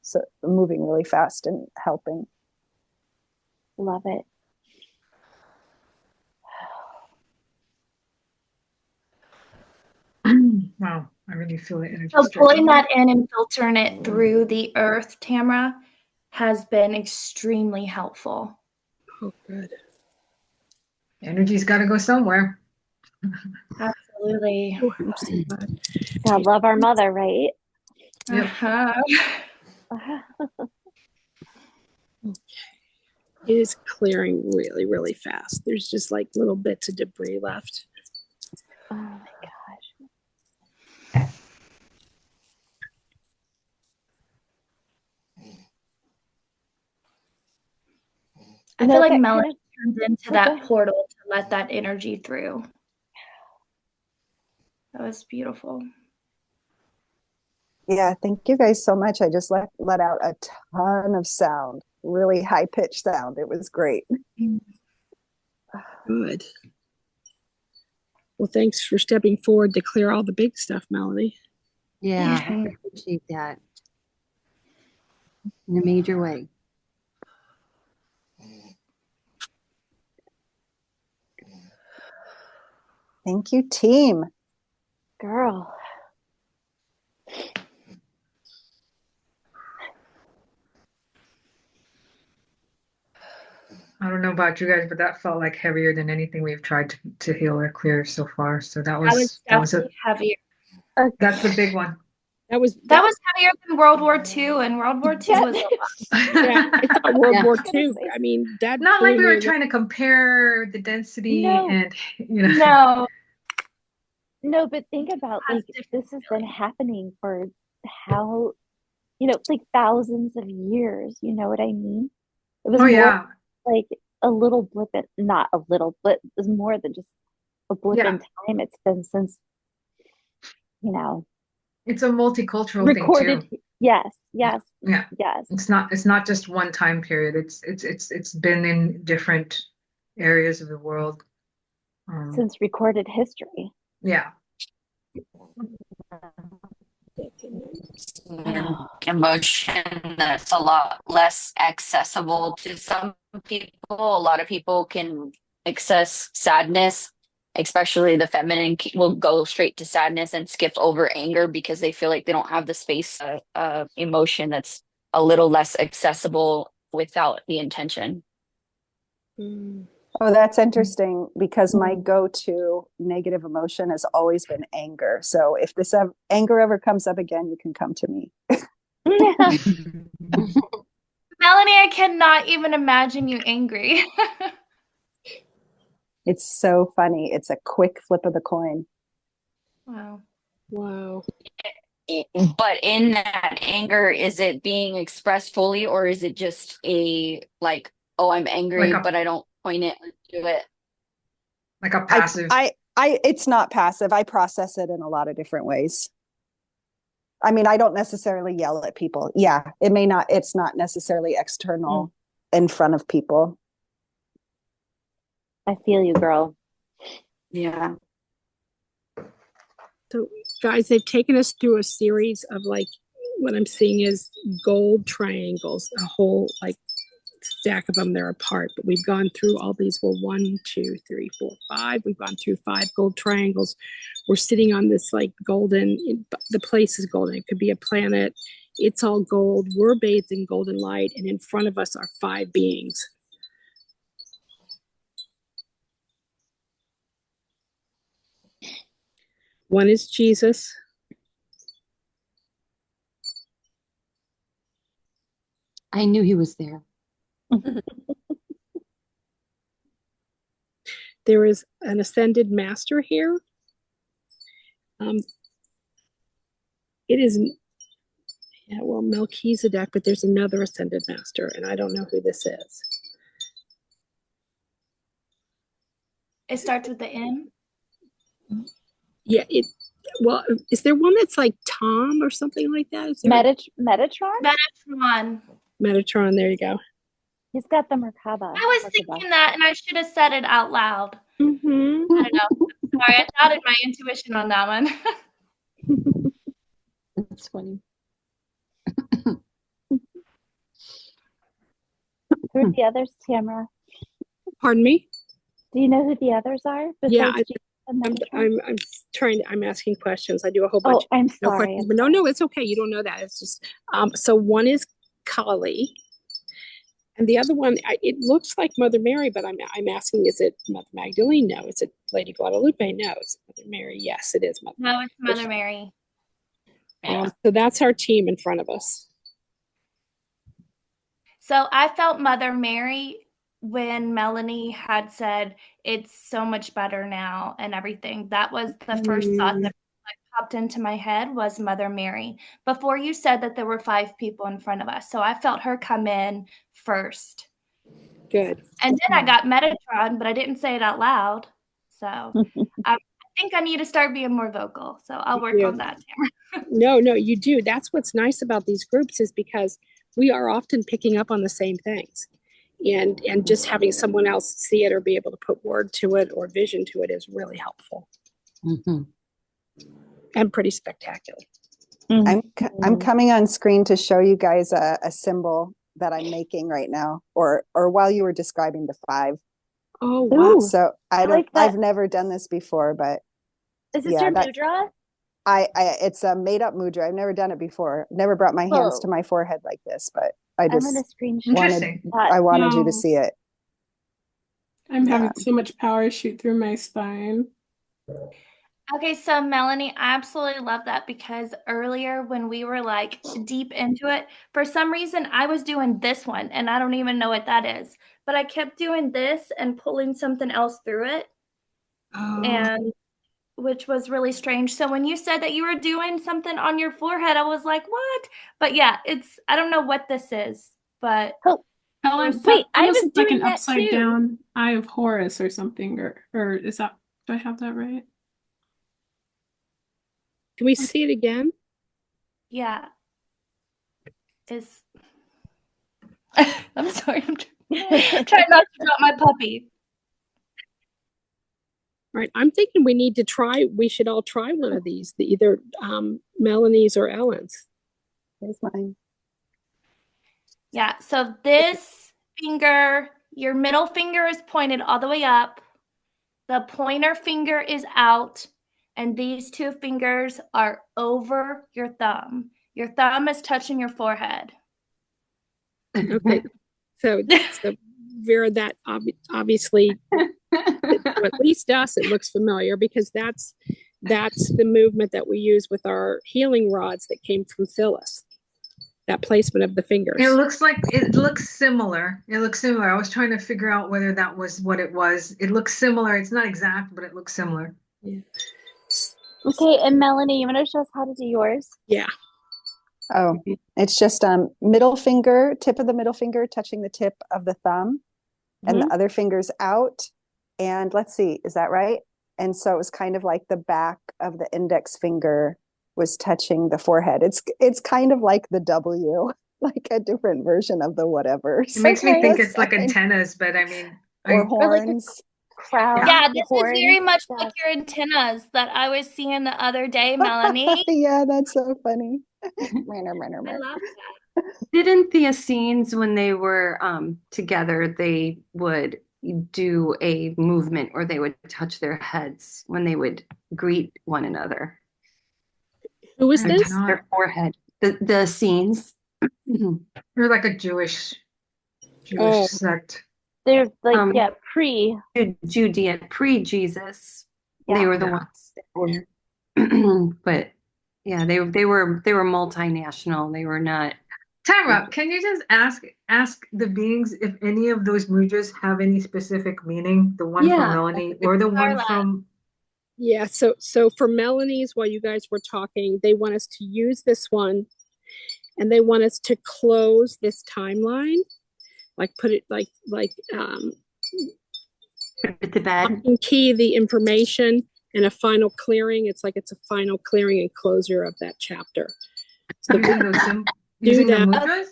so moving really fast and helping. Love it. Wow, I really feel the energy So stretching. pulling that in and filtering it through the earth, Tamara, has been extremely helpful. Oh, good. Energy's got to go somewhere. Absolutely. Oh, I'm so glad. God, love our mother, right? Yep. Uh-huh. It is clearing really, really fast. There's just like little bits of debris left. Oh my gosh. I You know, feel like that Melanie turned into that Okay. portal to let that energy through. That was beautiful. Yeah, thank you guys so much. I just let out a ton of sound, really high pitched sound. It was great. Good. Well, thanks for stepping forward to clear all the big stuff, Melanie. Yeah, Yeah. I appreciate that in a major way. Thank you, team. Girl. I don't know about you guys, but that felt like heavier than anything we've tried to heal or clear so far. So that was definitely heavier. that's the big one. That was heavier than World War II, and World War II was a lot. yeah, I thought World Yeah. War II. I mean, that Not like blew we were me trying to compare the density No. and you know. No. No, but think about Has like different this has been feeling. happening for how, you know, like thousands of years. You know what I mean? It was Oh more yeah. like a little blip, not a little blip. It was more than just a blip Yeah. in time. It's been since, you know, It's a multicultural thing recorded. too. Yes, yes, Yeah. yes. It's not just one time period. It's been in different areas of the world. Since recorded history. Yeah. Emotion that's a lot less accessible to some people. A lot of people can access sadness, especially the feminine will go straight to sadness and skip over anger because they feel like they don't have the space of emotion that's a little less accessible without the intention. Oh, that's interesting because my go-to negative emotion has always been anger. So if this anger ever comes up again, you can come to me. Melanie, I cannot even imagine you angry. It's so funny. It's a quick flip of the coin. Wow. Wow. But in that anger, is it being expressed fully, or is it just a like, oh, I'm angry, Like a- but I don't point it or do it? Like a passive. It's not passive. I process it in a lot of different ways. I mean, I don't necessarily yell at people. Yeah, it's not necessarily external in front of people. I feel you, girl. Yeah. So, guys, they've taken us through a series of like what I'm seeing is gold triangles, a whole like stack of them. They're apart, but we've gone through all these. Well, 1, 2, 3, 4, 5. We've gone through 5 gold triangles. We're sitting on this like golden. The place is golden. It could be a planet. It's all gold. We're bathed in golden light, and in front of us are 5 beings. One is Jesus. I knew he was there. There is an ascended master here. It is, yeah, well, Melchizedek, but there's another ascended master, and I don't know who this is. It starts with the M. Yeah, well, is there one that's like Tom or something like that? Is there Metatron? Metatron. Metatron, there you go. He's got the Merkaba. I was thinking that, and I should have said it out loud. Mm-hmm. I don't know. Sorry, I doubted my intuition on that one. That's funny. Who are the others, Tamara? Pardon me? Do you know who the others are Yeah, besides Jesus and Metatron? I'm asking questions. I do a whole bunch. Oh, I'm No sorry. questions, but no, it's okay. You don't know that. It's just, so one is Kali, and the other one, it looks like Mother Mary, but I'm asking, is it Mother Magdalene? No. Is it Lady Guadalupe? No. Is it Mother Mary? Yes, it is Mother Mary. No, it's Mother Mary. So that's our team in front of us. So I felt Mother Mary when Melanie had said it's so much better now and everything. That was the first thought that popped into my head was Mother Mary before you said that there were 5 people in front of us. So I felt her come in first. Good. And then I got Metatron, but I didn't say it out loud. So I think I need to start being more vocal. So I'll work on that, Tamara. No, you do. That's what's nice about these groups is because we are often picking up on the same things. And just having someone else see it or be able to put word to it or vision to it is really helpful. Mm-hmm. And pretty spectacular. I'm coming on screen to show you guys a symbol that I'm making right now, or while you were describing the 5. Oh wow! So I've never done this before, but is this your mudra? It's a made up mudra. I've never done it before. Never brought my hands to my forehead like this, but I just wanted you to see it. I'm having so much power shoot through my spine. Okay, so Melanie, I absolutely love that because earlier when we were like deep into it, for some reason I was doing this one and I don't even know what that is, but I kept doing this and pulling something else through it. And which was really strange. So when you said that you were doing something on your forehead, I was like, what? But yeah, I don't know what this is, but wait, I was like an upside down Eye of Horus or something, or is that, do I have that right? Can we see it again? Yeah. I'm sorry. I'm trying not to drop my puppy. Right. I'm thinking we should all try one of these, either Melanie's or Ellen's. Here's mine. Yeah. So this finger, your middle finger is pointed all the way up. The pointer finger is out. And these 2 fingers are over your thumb. Your thumb is touching your forehead. Okay. So Vera, that obviously, at least us, it looks familiar because that's the movement that we use with our healing rods that came from Phyllis. That placement of the fingers. It looks similar. I was trying to figure out whether that was what it was. It looks similar. It's not exact, but it looks similar. Yeah. Okay, and Melanie, you want to show us how to do yours? Yeah. Oh, it's just middle finger, tip of the middle finger touching the tip of the thumb, and the other finger's out. And let's see, is that right? And so it was kind of like the back of the index finger was touching the forehead. It's kind of like the W, like a different version of the whatever. It makes me think it's like antennas, but I mean, or horns. Like crown. Yeah, this is very much like your antennas that I was seeing the other day, Melanie. Yeah, that's so funny. I love that. Didn't the Essenes, when they were together, they would do a movement or they would touch their heads when they would greet one another? Who is this? Their forehead. The Essenes. They're like a Jewish sect. They're like Judea, pre-Jesus. Yeah. They were the ones that were, but yeah, they were multinational. They were not. Tamara, can you just ask the beings if any of those mudras have any specific meaning? The one from Melanie or the one from. Yeah, so for Melanie's, while you guys were talking, they want us to use this one, and they want us to close this timeline, like put it like put it to bed. Key the information and a final clearing. It's like it's a final clearing and closure of that chapter. So Using do the that. mudras?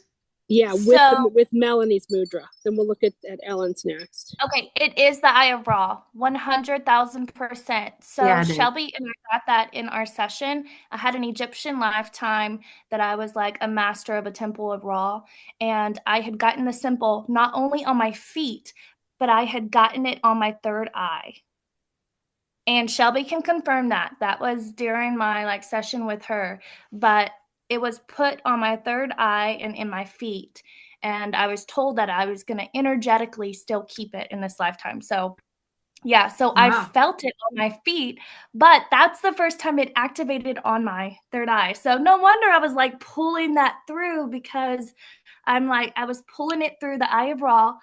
Yeah, So with Melanie's mudra. Then we'll look at Ellen's next. okay, it is the Eye of Ra, 100,000%. So Yeah, it is. Shelby and I got that in our session. I had an Egyptian lifetime that I was like a master of a temple of Ra, and I had gotten the symbol not only on my feet, but I had gotten it on my third eye. And Shelby can confirm that. That was during my like session with her, but it was put on my third eye and in my feet. And I was told that I was going to energetically still keep it in this lifetime. So yeah, so I Wow. felt it on my feet, but that's the first time it activated on my third eye. So no wonder I was like pulling that through, because I was pulling it through the Eye of Ra,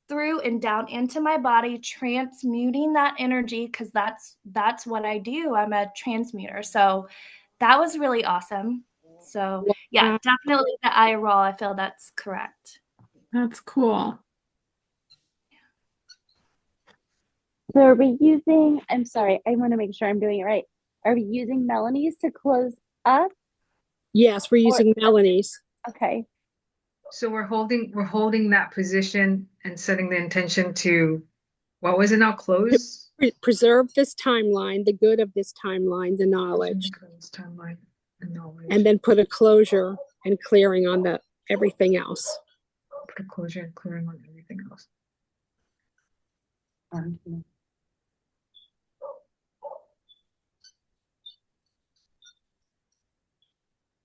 through and down into my body, transmuting that energy, because that's what I do. I'm a transmuter. So that was really awesome. So yeah, definitely the Eye of Ra. I feel that's correct. That's cool. So are we using, I'm sorry, I want to make sure I'm doing it right. Are we using Melanie's to close up? Yes, we're using Melanie's. Okay. So we're holding that position and setting the intention to, what was it now? Close? Preserve this timeline, the good of this timeline, the knowledge, Timeline and knowledge. and then put a closure and clearing on everything else. Put a closure and clearing on everything else.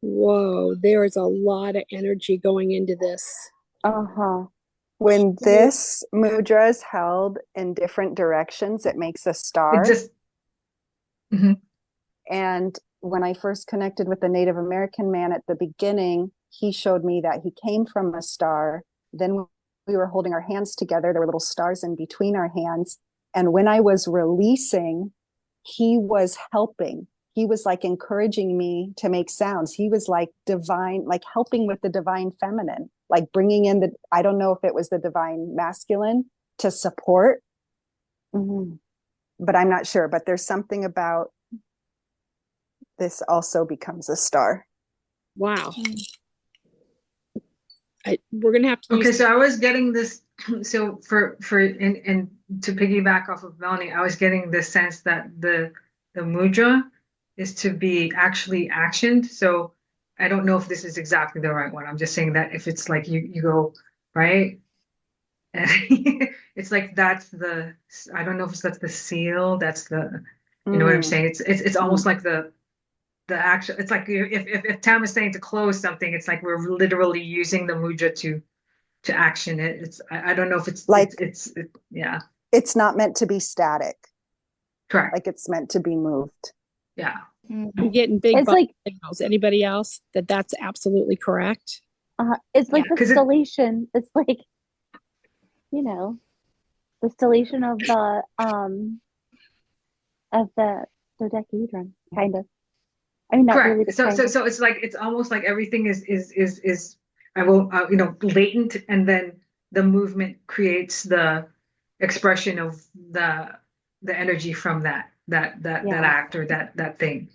Whoa, there is a lot of energy going into this. Uh-huh. When this mudra is held in different directions, it makes a star. It just And when I first connected with the Native American man at the beginning, he showed me that he came from a star. Then we were holding our hands together. There were little stars in between our hands. And when I was releasing, he was helping. He was like encouraging me to make sounds. He was like divine, like helping with the divine feminine, like bringing in I don't know if it was the divine masculine to support, but I'm not sure. But there's something about this also becomes a star. Wow. We're going to have to so I was getting this. So and to piggyback off of Melanie, I was getting the sense that the mudra is to be actually actioned. So I don't know if this is exactly the right one. I'm just saying that if it's like you go right, and it's like that's the, I don't know if that's the seal. That's the, you know what I'm saying. It's almost like the action. It's like if Tam is saying to close something, it's like we're literally using the mudra to action it. It's I don't know if it's like yeah. It's not meant to be static. Correct. Like it's meant to be moved. Yeah. I'm getting big it's like signals. Anybody else that's absolutely correct? It's like the stellation. It's like, the stellation of the dodecahedron, kind of. I mean, not correct. really. So it's like it's almost like everything is I will latent, and then the movement creates the expression of the energy from that act or that thing.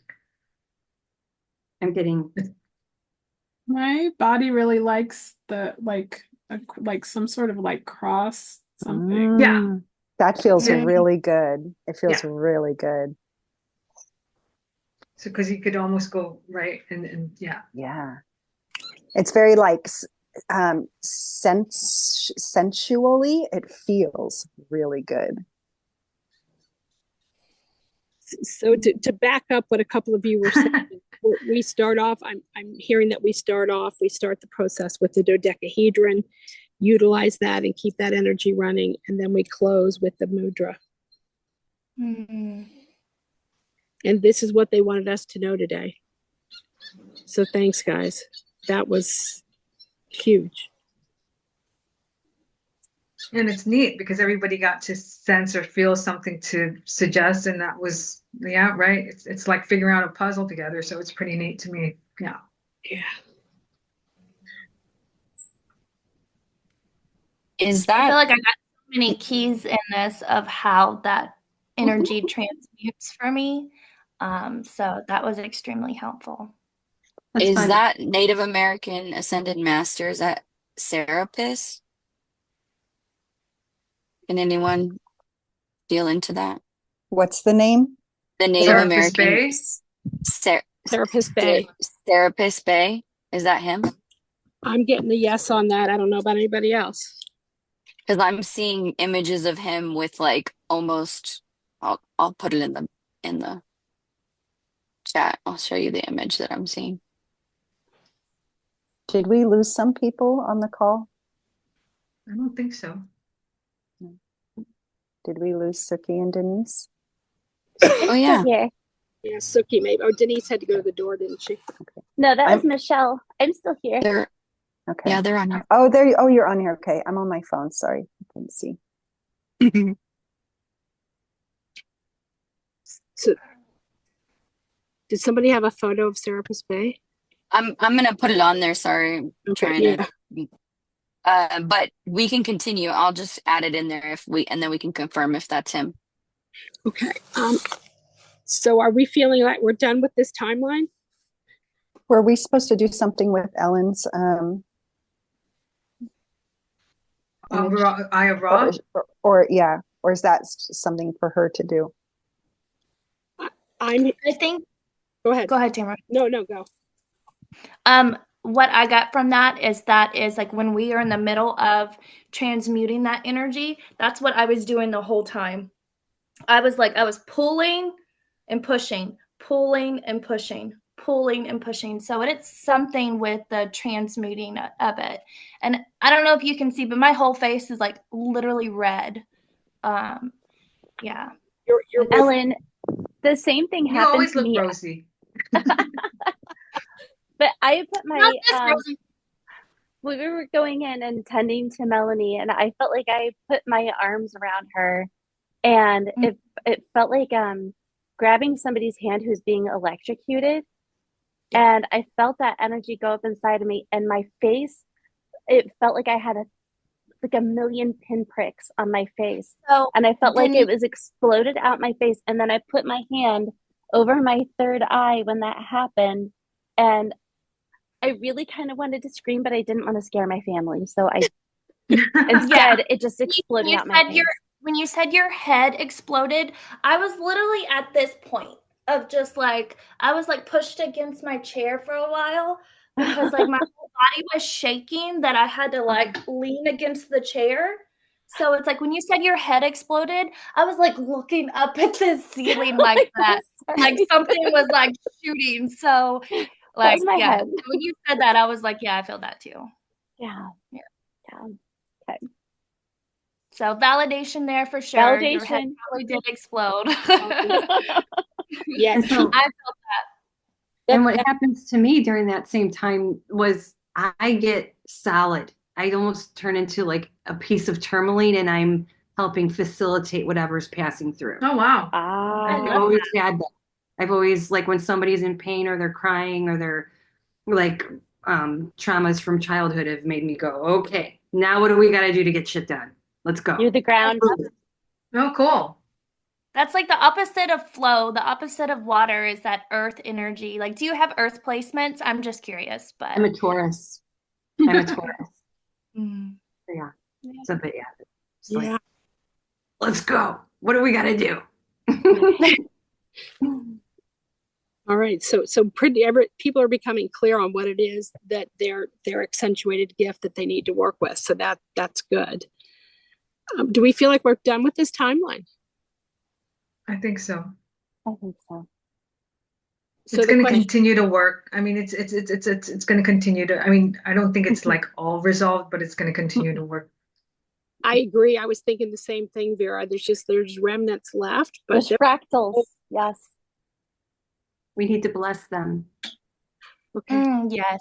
I'm getting, My body really likes the like some sort of like cross something. Yeah. That feels really good. It feels really good. So because you could almost go right and yeah. Yeah. It's very like sensually, it feels really good. So to back up what a couple of you were saying, we start off, I'm hearing that we start the process with the dodecahedron, utilize that and keep that energy running, and then we close with the mudra. And this is what they wanted us to know today. So thanks, guys. That was huge. And it's neat because everybody got to sense or feel something to suggest, and that was right. It's like figuring out a puzzle together, so it's pretty neat to me. Yeah. Is that? I feel like I got so many keys in this of how that energy transmutes for me. So that was extremely helpful. Is that Native American Ascended Masters? Serapis. Can anyone feel into that? What's the name? The Native Serapis American Bay? Therapist Bay. Serapis Bay. Is that him? I'm getting a yes on that. I don't know about anybody else. Because I'm seeing images of him with like almost. I'll put it in the chat. I'll show you the image that I'm seeing. Did we lose some people on the call? I don't think so. Did we lose Suki and Denise? Oh yeah. Here. Yeah, Suki maybe. Oh, Denise had to go to the door, didn't she? Okay. No, that was Michelle. I'm still here. Okay. Yeah, they're on here. Oh, there. Oh, you're on here. Okay, I'm on my phone. Sorry, I couldn't see. So, did somebody have a photo of Serapis Bay? I'm gonna put it on there. Sorry, I'm trying to. But we can continue. I'll just add it in there and then we can confirm if that's him. Okay. So are we feeling like we're done with this timeline? Were we supposed to do something with Ellen's Eye of Ra? or yeah, or is that something for her to do? I think. Go ahead. Go ahead, Tamara. No, go. What I got from that is like when we are in the middle of transmuting that energy, that's what I was doing the whole time. I was pulling and pushing, pulling and pushing, pulling and pushing. So it's something with the transmuting of it. And I don't know if you can see, but my whole face is like literally red. Yeah. You're Ellen, the same thing You happened always to look me. rosy. But I put my Not this rosy. we were going in and tending to Melanie, and I felt like I put my arms around her, and it felt like grabbing somebody's hand who's being electrocuted, and I felt that energy go up inside of me, and my face, it felt like I had a million pinpricks on my face, and I felt like it was exploded out my face, and then I put my hand over my third eye when that happened, and I really kind of wanted to scream, but I didn't want to scare my family. So I instead it just exploded out my face. When you said your head exploded, I was literally at this point of just like I was like pushed against my chair for a while because like my whole body was shaking that I had to like lean against the chair. So it's like when you said your head exploded, I was like looking up at the ceiling like that. Like something was like shooting. So like yeah. So when you said that, I was like, yeah, I feel that too. Yeah. Okay. So validation there for sure. Validation. Your head probably did explode. Yeah, And so, I felt that. and what happens to me during that same time was I get solid. I almost turn into like a piece of tourmaline, and I'm helping facilitate whatever's passing through. Oh, wow. I've always had that. I've always, like, when somebody's in pain or they're crying or they're like traumas from childhood have made me go, okay, now what do we got to do to get shit done? Let's go. You're the ground. Oh, cool. That's like the opposite of flow. The opposite of water is that earth energy. Like, do you have earth placements? I'm just curious, but I'm a Taurus. Yeah. So, but yeah. It's like, let's go. What do we got to do? All right. So people are becoming clear on what it is that their accentuated gift that they need to work with. So that's good. Do we feel like we're done with this timeline? I think so. I think so. It's going to continue to work. I mean, it's going to continue to. I mean, I don't think it's like all resolved, but it's going to continue to work. I agree. I was thinking the same thing, Vera. There's remnants left, but there's fractals. Yes. We need to bless them. Okay. Yes.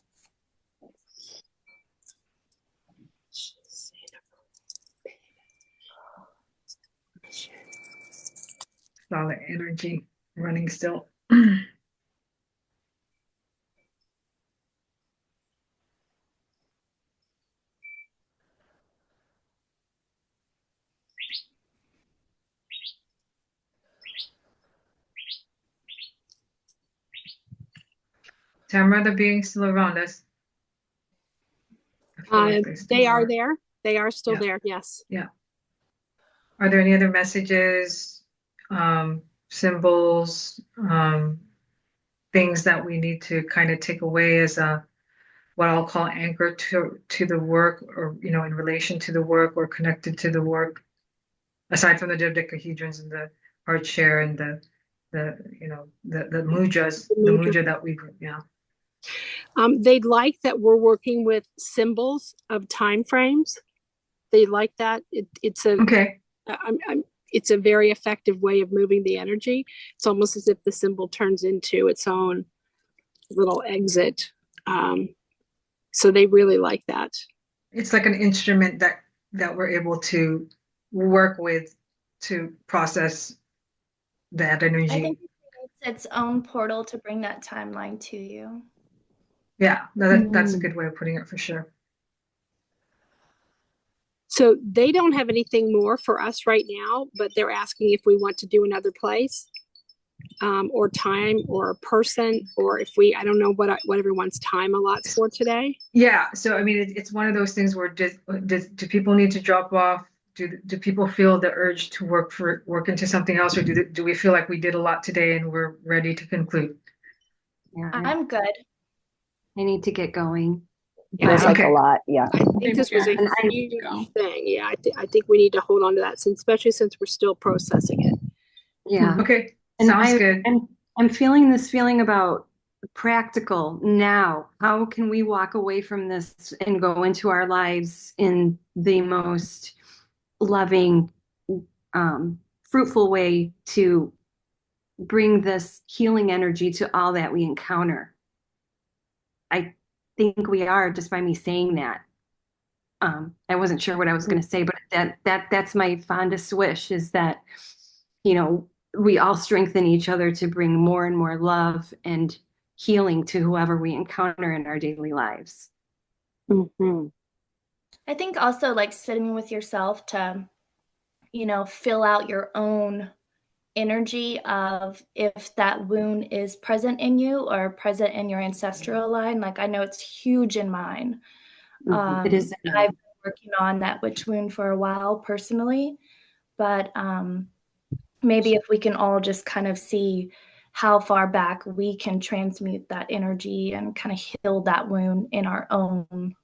Solid energy running still. Tamara, the being still around us. feel like they still They are there. They are still Yeah. there. Yes. Yeah. Are there any other messages, symbols, things that we need to kind of take away as a what I'll call anchor to the work, or in relation to the work or connected to the work, aside from the dodecahedrons and the heart share and the muja that we yeah. They'd like that we're working with symbols of time frames. They like that. It's a Okay. it's a very effective way of moving the energy. It's almost as if the symbol turns into its own little exit. So they really like that. It's like an instrument that we're able to work with to process that I energy. think it's its own portal to bring that timeline to you. Yeah, no, that's a good way of putting it for sure. So they don't have anything more for us right now, but they're asking if we want to do another place, or time, or a person, or if I don't know what everyone's time allots for today. Yeah, so I mean, it's one of those things where do people need to drop off? Do people feel the urge to work into something else, or do we feel like we did a lot today and we're ready to conclude? Yeah, I'm good. I need to get going. Feels like a lot. Yeah. I think this was a huge thing. Yeah, I think we need to hold on to that, especially since we're still processing it. Yeah. Okay. And Sounds good. I'm feeling this feeling about practical now. How can we walk away from this and go into our lives in the most loving, fruitful way to bring this healing energy to all that we encounter? I think we are, just by me saying that. I wasn't sure what I was going to say, but that's my fondest wish, is that, we all strengthen each other to bring more and more love and healing to whoever we encounter in our daily lives. Mm-hmm. I think also like sitting with yourself to, fill out your own energy of if that wound is present in you or present in your ancestral line. Like I know it's huge in mine. It is. I've been working on that witch wound for a while personally, but maybe if we can all just kind of see how far back we can transmute that energy and kind of heal that wound in our own.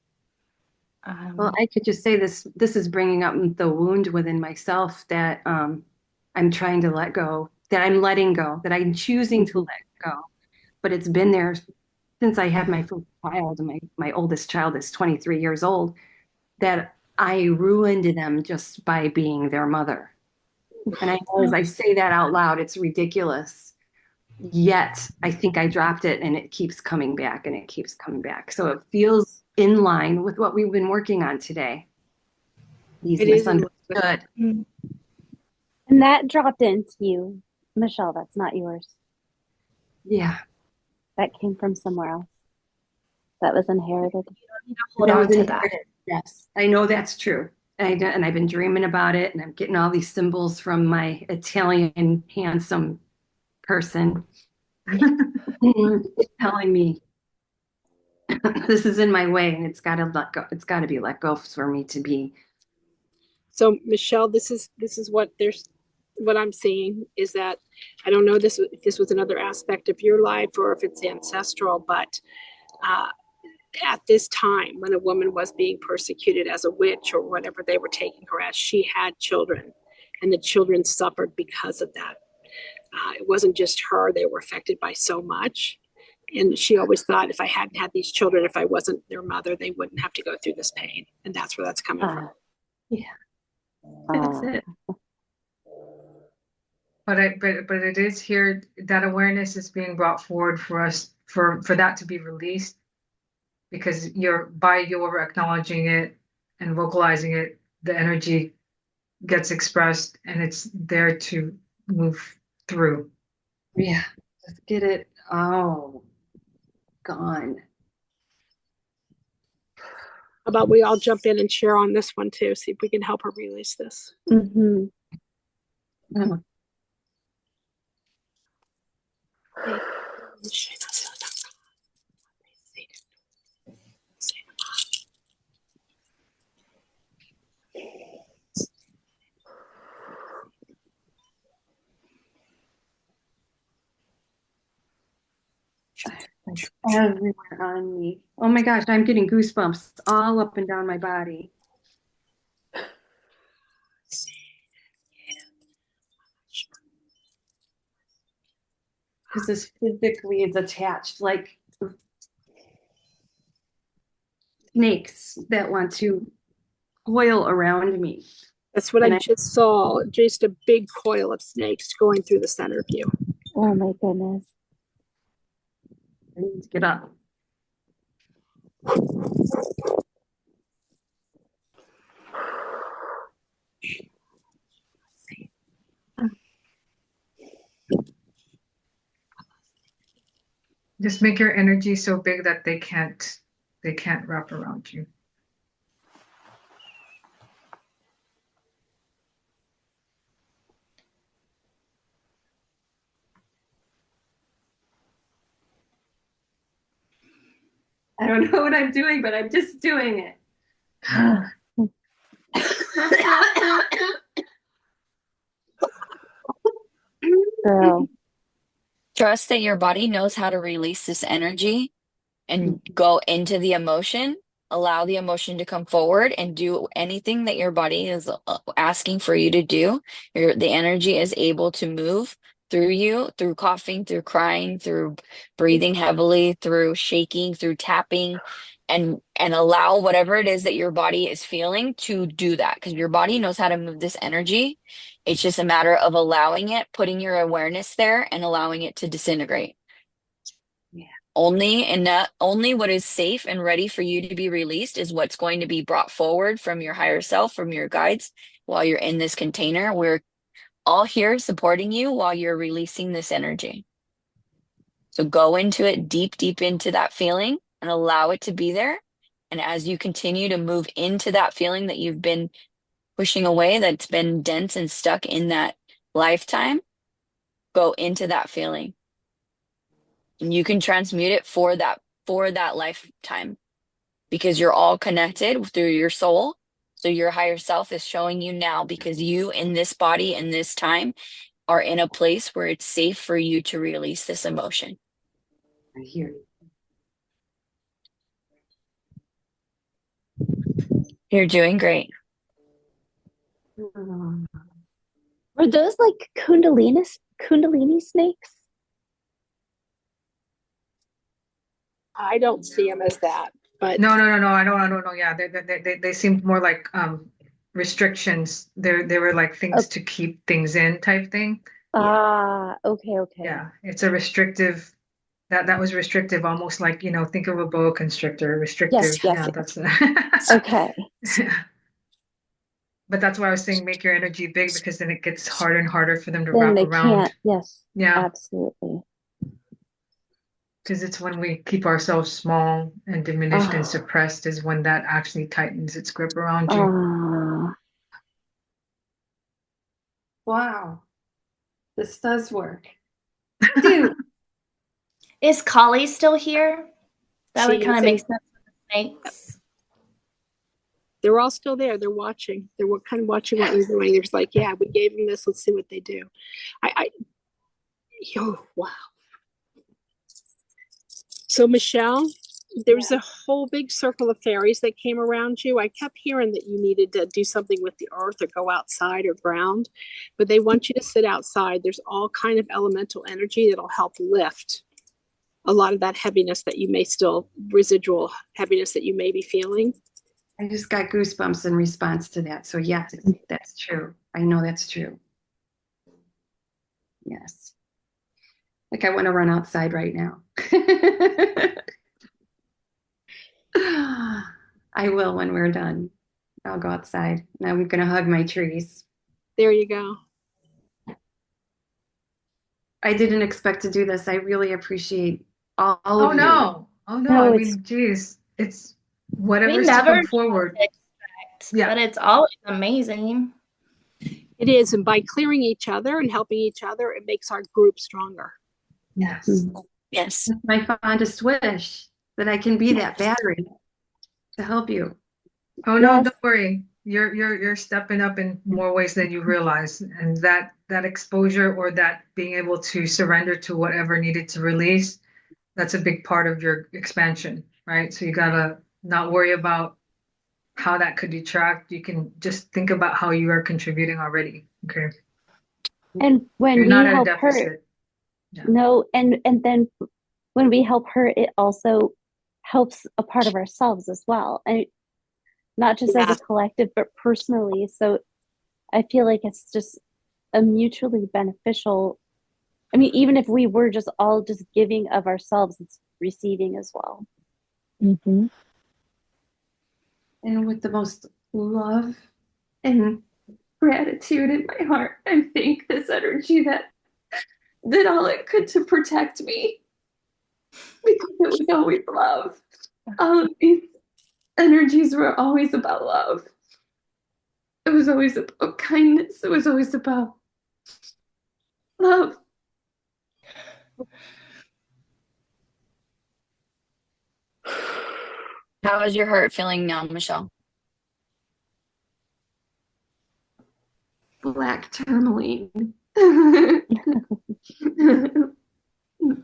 Well, I could just say this is bringing up the wound within myself that I'm trying to let go, that I'm letting go, that I'm choosing to let go. But it's been there since I had my first child, and my oldest child is 23 years old, that I ruined them just by being their mother. And I know as I say that out loud, it's ridiculous. Yet I think I dropped it, and it keeps coming back, and it keeps coming back. So it feels in line with what we've been working on today. These misunderstood. And that dropped into you, Michelle. That's not yours. Yeah. That came from somewhere else. That was inherited. You don't need to hold on to that. Yes, I know that's true. And I've been dreaming about it, and I'm getting all these symbols from my Italian handsome person telling me this is in my way, and it's got to let go. It's got to be let go for me to be. So Michelle, this is what I'm seeing is that I don't know if this was another aspect of your life or if it's ancestral, but at this time when a woman was being persecuted as a witch or whatever they were taking her as, she had children, and the children suffered because of that. It wasn't just her, they were affected by so much. And she always thought, if I hadn't had these children, if I wasn't their mother, they wouldn't have to go through this pain. And that's where that's coming from. Yeah. That's it. But it is here, that awareness is being brought forward for us for that to be released, because by your acknowledging it and vocalizing it, the energy gets expressed and it's there to move through. Yeah. Let's get it. Oh, gone. How about we all jump in and share on this one too, see if we can help her release this. Mm-hmm. It's everywhere on me. Oh my gosh, I'm getting goosebumps all up and down my body. Because this physically is attached like snakes that want to coil around me. That's what And I just saw. Just a big coil of snakes going through the center of you. Oh my goodness. I need to get up. Just make your energy so big that they can't wrap around you. I don't know what I'm doing, but I'm just doing it. Girl. Trust that your body knows how to release this energy and go into the emotion. Allow the emotion to come forward and do anything that your body is asking for you to do. The energy is able to move through you, through coughing, through crying, through breathing heavily, through shaking, through tapping, and allow whatever it is that your body is feeling to do that, because your body knows how to move this energy. It's just a matter of allowing it, putting your awareness there, and allowing it to disintegrate. Only what is safe and ready for you to be released is what's going to be brought forward from your higher self, from your guides, while you're in this container. We're all here supporting you while you're releasing this energy. So go into it deep into that feeling and allow it to be there. And as you continue to move into that feeling that you've been pushing away, that's been dense and stuck in that lifetime, go into that feeling. And you can transmute it for that lifetime, because you're all connected through your soul. So your higher self is showing you now, because you in this body in this time are in a place where it's safe for you to release this emotion. I hear you. You're doing great. Were those like kundalini snakes? I don't see them as that, but No. I don't know. Yeah, they seemed more like restrictions. They were like things to keep things in type thing. Okay. Yeah, it's a restrictive. That was restrictive, almost like, think of a boa constrictor. Restrictive. Yes. That's Okay. But that's why I was saying make your energy big, because then it gets harder and harder for them to Then wrap they around. can't. Yes. Yeah. Absolutely. Because it's when we keep ourselves small and diminished and suppressed is when that actually tightens its grip around you. Wow. This does work. Dude. Is Kali still here? That would kind of make sense with the snakes. they're all still there. They're watching. They're kind of watching what you're doing. There's like, yeah, we gave them this. Let's see what they do. Wow. So Michelle, there's a whole big circle of fairies that came around you. I kept hearing that you needed to do something with the earth or go outside or ground, but they want you to sit outside. There's all kind of elemental energy that'll help lift a lot of that heaviness that you may still, residual heaviness that you may be feeling. I just got goosebumps in response to that. So yes, that's true. I know that's true. Yes. Like I want to run outside right now. I will when we're done. I'll go outside. Now I'm going to hug my trees. There you go. I didn't expect to do this. I really appreciate all Oh of you. no. Oh no. I mean, geez, it's whatever's to come forward. Yeah. But it's always amazing. It is. And by clearing each other and helping each other, it makes our group stronger. Yes. Yes. That's my fondest wish, that I can be that battery to help you. Oh no, don't worry. You're stepping up in more ways than you realize. And that exposure, or that being able to surrender to whatever needed to release, That's a big part of your expansion, right? So you gotta not worry about how that could detract. You can just think about how you are contributing already. Okay. And when You're we not at a help her, deficit. Yeah. no, and then when we help her, it also helps a part of ourselves as well. And not just as a collective, but personally. So I feel like it's just a mutually beneficial. I mean, even if we were just all just giving of ourselves, it's receiving as well. Mm-hmm. And with the most love and gratitude in my heart, I thank this energy that did all it could to protect me, because it was always love. All of these energies were always about love. It was always about kindness. It was always about love. How is your heart feeling now, Michelle? Black tourmaline.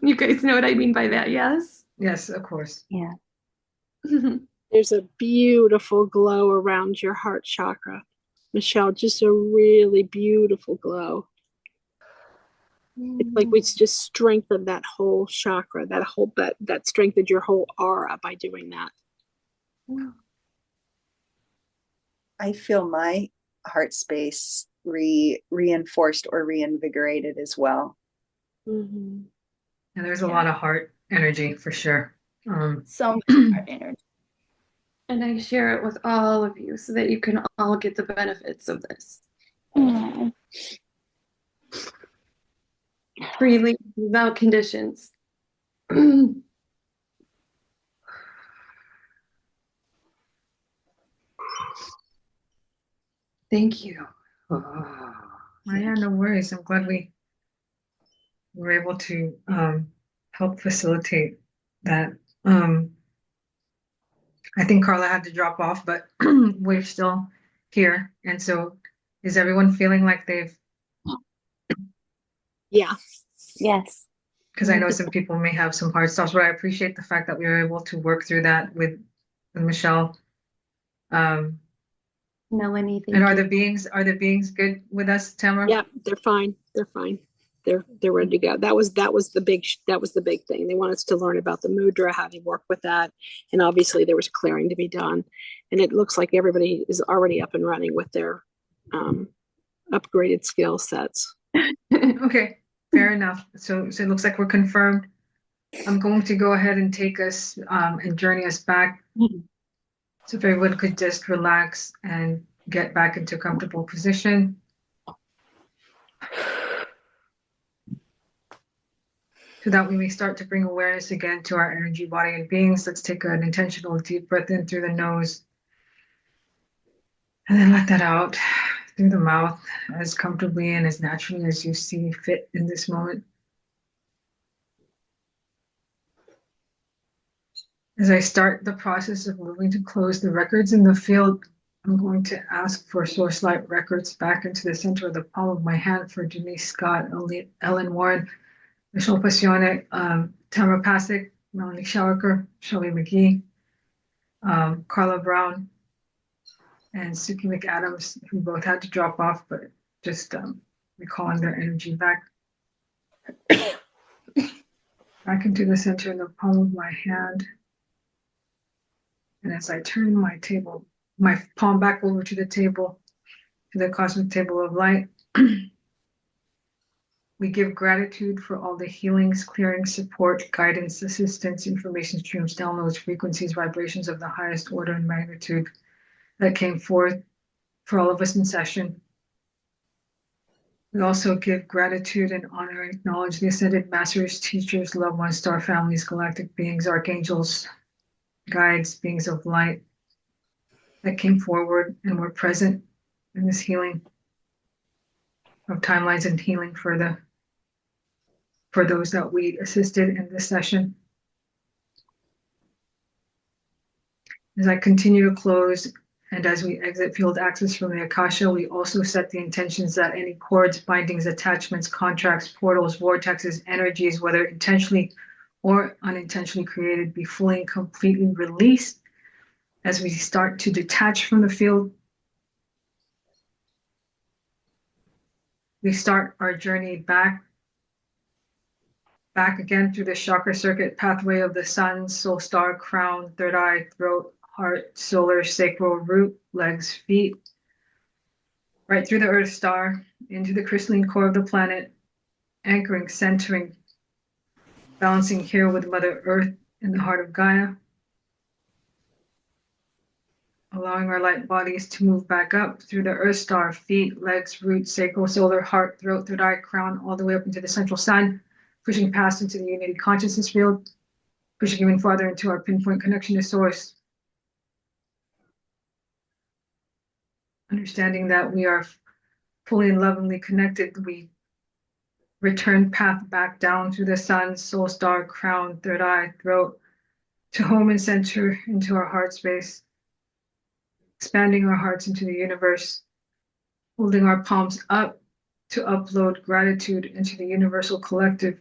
You guys know what I mean by that, yes? Yes, of course. Yeah. There's a beautiful glow around your heart chakra, Michelle, just a really beautiful glow. It's like we just strengthened that whole chakra, that strengthened your whole aura by doing that. I feel my heart space reinforced or reinvigorated as well. And there's a lot of heart energy for sure. So much heart energy. And I share it with all of you so that you can all get the benefits of this. Freely, without conditions. Thank you. Yeah, no worries. I'm glad we were able to help facilitate that. I think Carla had to drop off, but we're still here. And so is everyone feeling like they've, Yeah. Yes. because I know some people may have some hard stops, but I appreciate the fact that we were able to work through that with Michelle. Melanie, thank And are you. the beings good with us, Tamara? Yeah, they're fine. They're fine. They're ready to go. That was the big thing. They want us to learn about the mudra, how to work with that, and obviously there was clearing to be done. And it looks like everybody is already up and running with their upgraded skill sets. Okay, fair enough. So it looks like we're confirmed. I'm going to go ahead and take us and journey us back. So if everyone could just relax and get back into a comfortable position. So that we may start to bring awareness again to our energy, body, and beings. Let's take an intentional deep breath in through the nose. And then let that out through the mouth as comfortably and as naturally as you see fit in this moment. As I start the process of moving to close the records in the field, I'm going to ask for source light records back into the center of the palm of my hand for Denise Scott, Ellen Warren, Michelle Passione, Tamara Pasick, Melanie Showerker, Shelley McGee, Carla Brown, and Suki McAdams, who both had to drop off, but just recalling their energy back into the center of the palm of my hand. And as I turn my palm back over to the table, to the cosmic table of light, we give gratitude for all the healings, clearings, support, guidance, assistance, information streams, downloads, frequencies, vibrations of the highest order and magnitude that came forth for all of us in session. We also give gratitude and honor and acknowledge the ascended masters, teachers, loved ones, star families, galactic beings, archangels, guides, beings of light that came forward and were present in this healing of timelines and healing for those that we assisted in this session. As I continue to close and as we exit field access from the Akasha, we also set the intentions that any cords, bindings, attachments, contracts, portals, vortexes, energies, whether intentionally or unintentionally created be fully and completely released as we start to detach from the field. We start our journey back again through the chakra circuit pathway of the sun, soul star, crown, third eye, throat, heart, solar, sacral, root, legs, feet, right through the earth star, into the crystalline core of the planet, anchoring, centering, balancing here with Mother Earth in the heart of Gaia, allowing our light bodies to move back up through the earth star, feet, legs, roots, sacral, solar, heart, throat, third eye, crown, all the way up into the central sun, pushing past into the unity consciousness field, pushing even farther into our pinpoint connection to source. Understanding that we are fully and lovingly connected, we return path back down through the sun, soul star, crown, third eye, throat, to home and center into our heart space, expanding our hearts into the universe, holding our palms up to upload gratitude into the universal collective,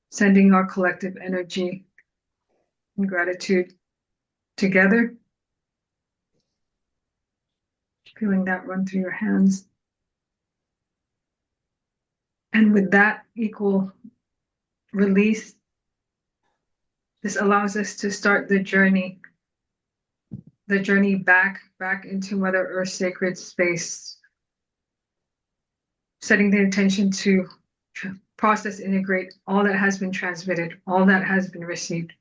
sending our collective energy and gratitude together, feeling that run through your hands. And with that equal release, this allows us to start the journey back into Mother Earth's sacred space, setting the intention to process, integrate all that has been transmitted, all that has been received,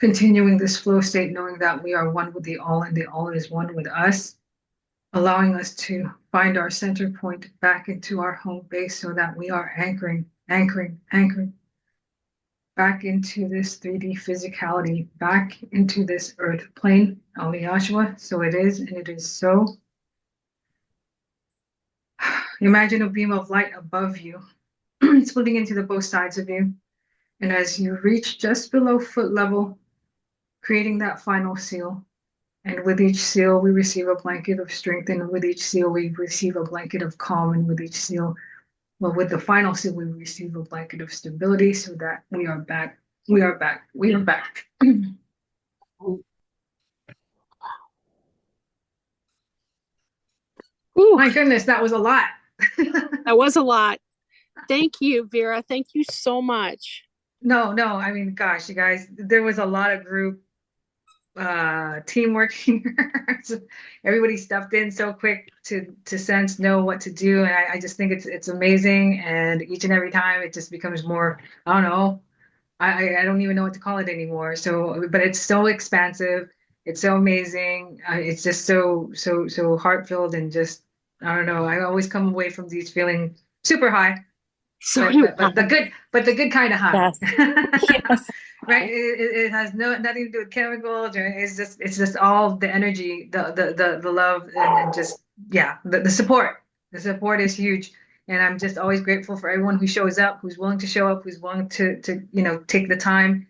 continuing this flow state, knowing that we are one with the all and the all is one with us, allowing us to find our center point back into our home base so that we are anchoring back into this 3D physicality, back into this earth plane, Aliyashwa. So it is, and it is so. Imagine a beam of light above you, splitting into the both sides of you. And as you reach just below foot level, creating that final seal. And with each seal, we receive a blanket of strength. And with each seal, we receive a blanket of calm. And with each seal, well, with the final seal, we receive a blanket of stability so that we are back. We are back. We are back. Ooh, My goodness, that was a lot. that was a lot. Thank you, Vera. Thank you so much. No, I mean, gosh, you guys, there was a lot of group teamwork here. So everybody stepped in so quick to sense, know what to do. And I just think it's amazing. And each and every time it just becomes more, I don't know, I don't even know what to call it anymore. So, but it's so expansive. It's so amazing. It's just so heart-filled and just, I don't know. I always come away from these feeling super high. So But the good kind of high. Yes. Yes. Right. It has nothing to do with chemicals, or it's just all the energy, the love, and just, yeah, the support. The support is huge. And I'm just always grateful for everyone who shows up, who's willing to show up, who's willing to take the time